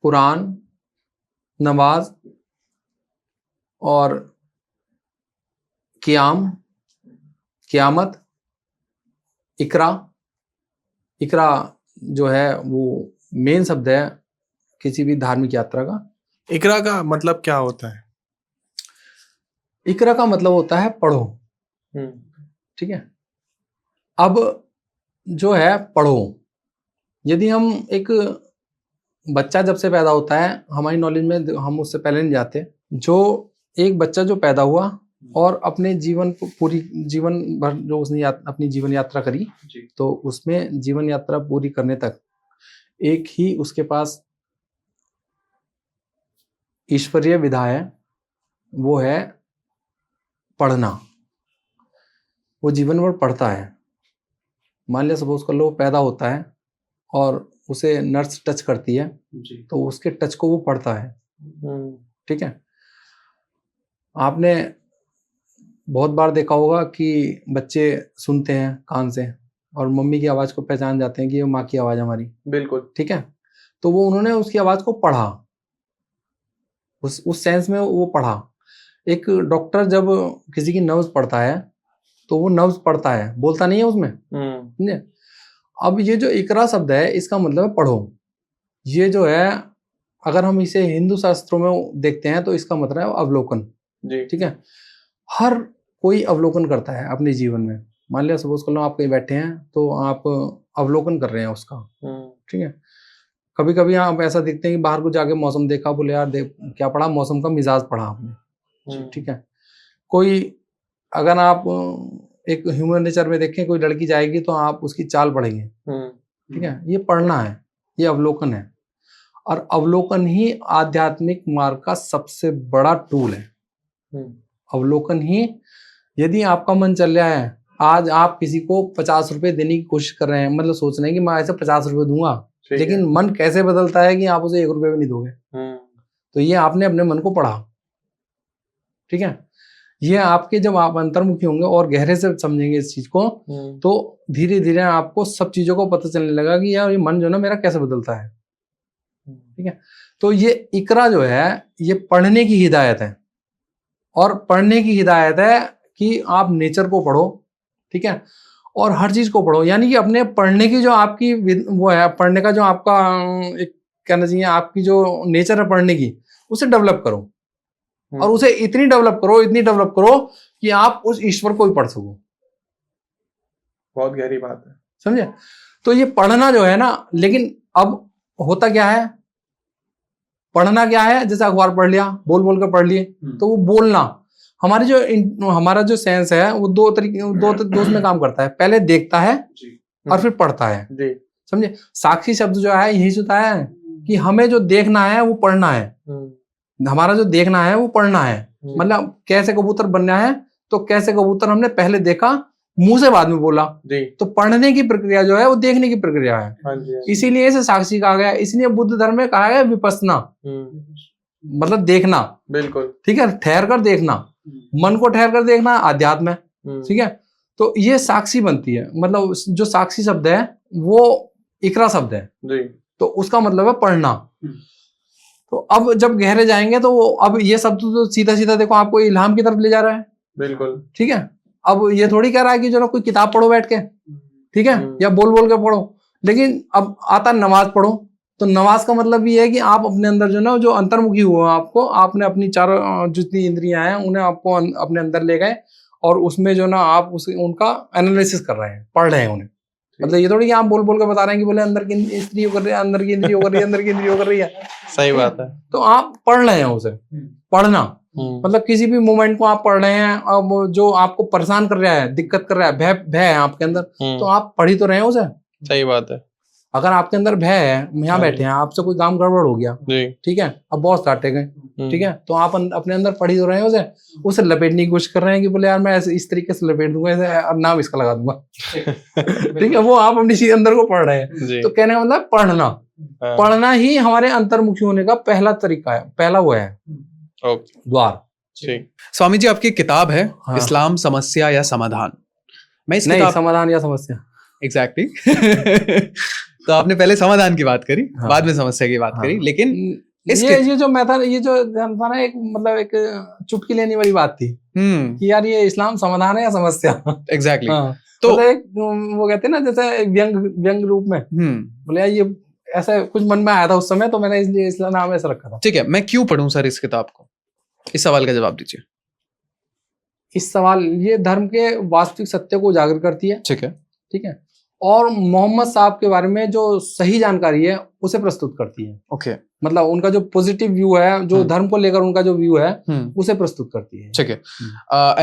कुरान, नमाज और क़ियाम, क़यामत, इकरा। इकरा जो है वो मेन शब्द है किसी भी धार्मिक यात्रा का। इकरा का मतलब क्या होता है? इकरा का मतलब होता है पढ़ो, ठीक है। अब जो है पढ़ो, यदि हम एक बच्चा जब से पैदा होता है, हमारी नॉलेज में हम उससे पहले नहीं जाते, जो एक बच्चा जो पैदा हुआ और अपने जीवन पूरी जीवन भर जो उसने अपनी जीवन यात्रा करी, तो उसमें जीवन यात्रा पूरी करने तक एक ही उसके पास ईश्वरीय विधा है, वो है पढ़ना। वो जीवन भर पढ़ता है। मान लिया सपोज कर लो वो पैदा होता है और उसे नर्स टच करती है, तो उसके टच को वो पढ़ता है, ठीक है। आपने बहुत बार देखा होगा कि बच्चे सुनते हैं कान से और मम्मी की आवाज़ को पहचान जाते हैं कि ये माँ की आवाज़ हमारी, बिल्कुल, ठीक है। तो वो उन्होंने उसकी आवाज़ को पढ़ा, उस सेंस में वो पढ़ा। एक डॉक्टर जब किसी की नब्ज पढ़ता है तो वो नब्ज पढ़ता है, बोलता नहीं है उसमें, समझे। अब ये जो इकरा शब्द है, इसका मतलब है पढ़ो। ये जो है, अगर हम इसे हिंदू शास्त्रों में देखते हैं तो इसका मतलब है अवलोकन, ठीक है। हर कोई अवलोकन करता है अपने जीवन में। मान लिया सपोज कर लो आप कहीं बैठे हैं तो आप अवलोकन कर रहे हैं उसका, ठीक है। कभी कभी आप ऐसा देखते हैं कि बाहर को जाके मौसम देखा, बोले यार देख क्या पढ़ा, मौसम का मिजाज पढ़ा आपने, ठीक है। कोई अगर आप एक ह्यूमन नेचर में देखें, कोई लड़की जाएगी तो आप उसकी चाल पढ़ेंगे, ठीक है। ये पढ़ना है, ये अवलोकन है। और अवलोकन ही आध्यात्मिक मार्ग का सबसे बड़ा टूल है। अवलोकन ही, यदि आपका मन चल रहा है, आज आप किसी को 50 रुपए देने की कोशिश कर रहे हैं, मतलब सोच रहे हैं कि मैं ऐसे 50 रुपए दूंगा, लेकिन मन कैसे बदलता है कि आप उसे 1 रुपए भी नहीं दोगे, तो ये आपने अपने मन को पढ़ा, ठीक है। ये आपके, जब आप अंतर्मुखी होंगे और गहरे से समझेंगे इस चीज को, तो धीरे धीरे आपको सब चीजों को पता चलने लगा कि यार ये मन जो ना मेरा कैसे बदलता है, ठीक है। तो ये इकरा जो है ये पढ़ने की हिदायत है, और पढ़ने की हिदायत है कि आप नेचर को पढ़ो, ठीक है, और हर चीज को पढ़ो। यानी कि अपने पढ़ने की जो आपकी वो है, पढ़ने का जो आपका एक कहना चाहिए, आपकी जो नेचर है पढ़ने की, उसे डेवलप करो। और उसे इतनी डेवलप करो कि आप उस ईश्वर को भी पढ़ सको। बहुत गहरी बात है, समझे। तो ये पढ़ना जो है ना, लेकिन अब होता क्या है, पढ़ना क्या है, जैसे अखबार पढ़ लिया, बोल बोल कर पढ़ लिए, तो वो बोलना, हमारा जो सेंस है वो दो उसमें काम करता है। पहले देखता है और फिर पढ़ता है, समझे। साक्षी शब्द जो है यही होता है कि हमें जो देखना है वो पढ़ना है। हमारा जो देखना है वो पढ़ना है। मतलब कैसे कबूतर बनना है, तो कैसे कबूतर हमने पहले देखा, मुंह से बाद में बोला, तो पढ़ने की प्रक्रिया जो है वो देखने की प्रक्रिया है। इसीलिए इसे साक्षी कहा गया। इसलिए बुद्ध धर्म में कहा गया विपस्सना, मतलब देखना, बिल्कुल, ठीक है, ठहर कर देखना, मन को ठहर कर देखना आध्यात्म है, ठीक है। तो ये साक्षी बनती है। मतलब जो साक्षी शब्द है वो इकरा शब्द है, तो उसका मतलब है पढ़ना। तो अब जब गहरे जाएंगे तो अब ये शब्द तो सीधा सीधा देखो आपको इल्हाम की तरफ ले जा रहा है, बिल्कुल, ठीक है। अब ये थोड़ी कह रहा है कि चलो कोई किताब पढ़ो बैठ के, ठीक है, या बोल बोल के पढ़ो, लेकिन अब आता नमाज पढ़ो। तो नमाज का मतलब ये है कि आप अपने अंदर जो ना, जो अंतर्मुखी हुआ, आपने अपनी चारों जितनी इंद्रियां हैं उन्हें आपको अपने अंदर ले गए और उसमें जो ना आप उनका एनालिसिस कर रहे हैं, पढ़ रहे हैं उन्हें। मतलब ये थोड़ी कि आप बोल बोल के बता रहे हैं कि बोले अंदर की इंद्रियों कर रही है, अंदर की इंद्रियों कर रही है, अंदर की इंद्रियों कर रही है। सही बात है। तो आप पढ़ रहे हैं उसे, पढ़ना मतलब किसी भी मोमेंट को आप पढ़ रहे हैं, अब जो आपको परेशान कर रहा है, दिक्कत कर रहा है, भय है आपके अंदर, तो आप पढ़ ही तो रहे हैं उसे। सही बात है। अगर आपके अंदर भय है, यहाँ बैठे हैं, आपसे कोई काम गड़बड़ हो गया, जी। ठीक है, अब बॉस काटे गए, ठीक है, तो आप अपने अंदर पढ़ ही तो रहे हैं उसे लपेटने की कोशिश कर रहे हैं कि बोले यार मैं ऐसे इस तरीके से लपेट दूंगा, ऐसे नाम इसका लगा दूंगा। ठीक है, वो आप अपनी चीज अंदर को पढ़ रहे हैं। तो कहने का मतलब पढ़ना, पढ़ना ही हमारे अंतर्मुखी होने का पहला तरीका है, पहला वो है द्वार। स्वामी जी, आपकी किताब है इस्लाम समस्या या समाधान। मैं इस नहीं, समाधान या समस्या, एग्जैक्टली। तो आपने पहले समाधान की बात करी, बाद में समस्या की बात करी, लेकिन ये जो मेथड, ये जो था ना, एक मतलब एक चुटकी लेने वाली बात थी कि यार ये इस्लाम समाधान है या समस्या। एग्जैक्टली। तो एक वो कहते हैं ना, जैसे व्यंग रूप में, बोले यार ये ऐसा कुछ मन में आया था उस समय, तो मैंने इसलिए इसका नाम ऐसा रखा था। ठीक है, मैं क्यों पढ़ूं सर इस किताब को? इस सवाल का जवाब दीजिए। इस सवाल, ये धर्म के वास्तविक सत्य को उजागर करती है। ठीक है, ठीक है, और मोहम्मद साहब के बारे में जो सही जानकारी है उसे प्रस्तुत करती है। ओके, मतलब उनका जो पॉजिटिव व्यू है, जो धर्म को लेकर उनका जो व्यू है, उसे प्रस्तुत करती है। ठीक है,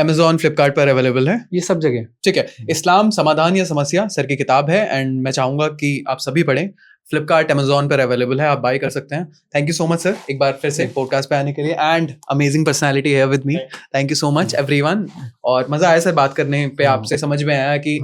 Amazon, फ्लिपकार्ट पर अवेलेबल है, ये सब जगह। ठीक है, इस्लाम समाधान या समस्या सर की किताब है, एंड मैं चाहूंगा कि आप सभी पढ़ें। फ्लिपकार्ट, Amazon पर अवेलेबल है, आप बाय कर सकते हैं। Thank you so much sir, एक बार फिर से पॉडकास्ट पे आने के लिए, एंड अमेजिंग पर्सनालिटी है with me. Thank you so much everyone, और मजा आया सर बात करने पे, आपसे समझ में आया कि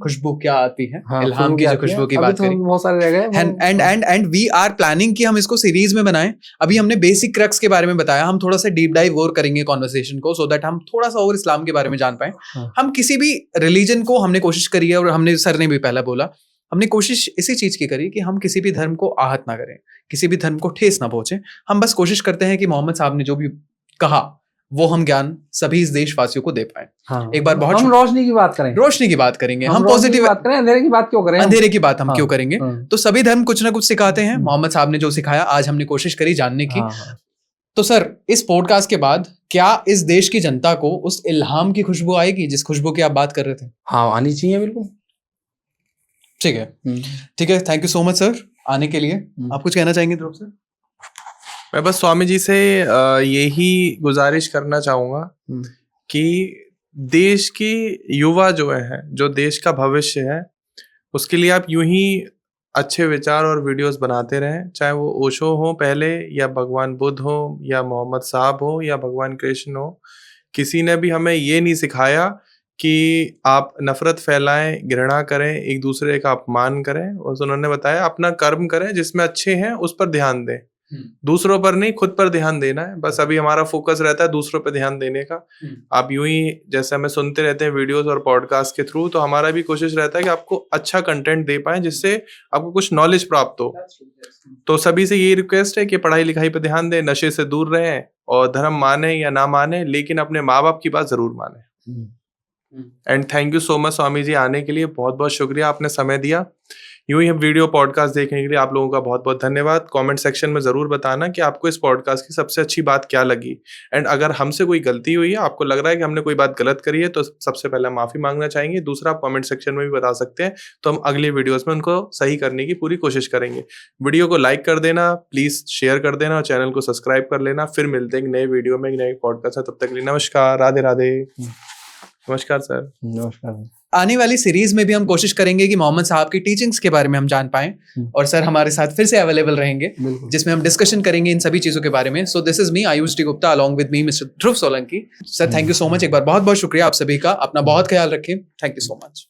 खुशबू क्या आती है, इल्हाम की जो खुशबू की बात करी, बहुत सारे रह गए। एंड वी आर प्लानिंग कि हम इसको सीरीज में बनाएं। अभी हमने बेसिक क्रक्स के बारे में बताया, हम थोड़ा सा डीप डाइव और करेंगे कॉन्वर्सेशन को, सो दैट हम थोड़ा सा और इस्लाम के बारे में जान पाए। हम किसी भी रिलीजन को हमने कोशिश करी है, और हमने सर ने भी पहला बोला, हमने कोशिश इसी चीज की करी कि हम किसी भी धर्म को आहत ना करें, किसी भी धर्म को ठेस ना पहुंचे। हम बस कोशिश करते हैं कि मोहम्मद साहब ने जो भी कहा वो हम ज्ञान सभी इस देशवासियों को दे पाए। एक बार बहुत हम रोशनी की बात करेंगे, रोशनी की बात करेंगे, हम पॉजिटिव बात करें, अंधेरे की बात क्यों करें, अंधेरे की बात हम क्यों करेंगे। तो सभी धर्म कुछ ना कुछ सिखाते हैं, मोहम्मद साहब ने जो सिखाया आज हमने कोशिश करी जानने की। तो सर, इस पॉडकास्ट के बाद क्या इस देश की जनता को उस इल्हाम की खुशबू आएगी जिस खुशबू की आप बात कर रहे थे? हाँ, आनी चाहिए बिल्कुल। ठीक है, ठीक है, thank you so much sir आने के लिए। आप कुछ कहना चाहेंगे ध्रुव सर? मैं बस स्वामी जी से यही गुजारिश करना चाहूंगा कि देश की युवा जो है, जो देश का भविष्य है, उसके लिए आप यूं ही अच्छे विचार और वीडियोस बनाते रहें, चाहे वो ओशो हो पहले, या भगवान बुद्ध हो, या मोहम्मद साहब हो, या भगवान कृष्ण हो। किसी ने भी हमें ये नहीं सिखाया कि आप नफरत फैलाएं, घृणा करें, एक दूसरे का अपमान करें। और उन्होंने बताया अपना कर्म करें, जिसमें अच्छे हैं उस पर ध्यान दें, दूसरों पर नहीं, खुद पर ध्यान देना है। बस अभी हमारा फोकस रहता है दूसरों पर ध्यान देने का। आप यूं ही जैसे हमें सुनते रहते हैं वीडियोस और पॉडकास्ट के थ्रू, तो हमारा भी कोशिश रहता है कि आपको अच्छा कंटेंट दे पाए, जिससे आपको कुछ नॉलेज प्राप्त हो। तो सभी से यही रिक्वेस्ट है कि पढ़ाई लिखाई पर ध्यान दें, नशे से दूर रहें, और धर्म माने या ना माने, लेकिन अपने माँ बाप की बात जरूर माने। And thank you so much Swami ji आने के लिए, बहुत बहुत शुक्रिया, आपने समय दिया। यूं ही हम वीडियो पॉडकास्ट देखने के लिए आप लोगों का बहुत बहुत धन्यवाद। कमेंट सेक्शन में जरूर बताना कि आपको इस पॉडकास्ट की सबसे अच्छी बात क्या लगी, एंड अगर हमसे कोई गलती हुई है, आपको लग रहा है कि हमने कोई बात गलत करी है, तो सबसे पहले माफी मांगना चाहेंगे। दूसरा, आप कमेंट सेक्शन में भी बता सकते हैं, तो हम अगले वीडियोस में उनको सही करने की पूरी कोशिश करेंगे। वीडियो को लाइक कर देना, प्लीज शेयर कर देना, और चैनल को सब्सक्राइब कर लेना। फिर मिलते हैं एक नए वीडियो में, एक नए पॉडकास्ट में। तब तक के लिए नमस्कार, राधे राधे। नमस्कार सर। नमस्कार। आने वाली सीरीज में भी हम कोशिश करेंगे कि मोहम्मद साहब की टीचिंग्स के बारे में हम जान पाएं, और सर हमारे साथ फिर से अवेलेबल रहेंगे, जिसमें हम डिस्कशन करेंगे इन सभी चीजों के बारे में। So this is me, Ayush D Gupta, along with me mister Dhruv Solanki. Sir thank you so much, एक बार बहुत बहुत शुक्रिया आप सभी का। अपना बहुत ख्याल रखें। Thank you so much.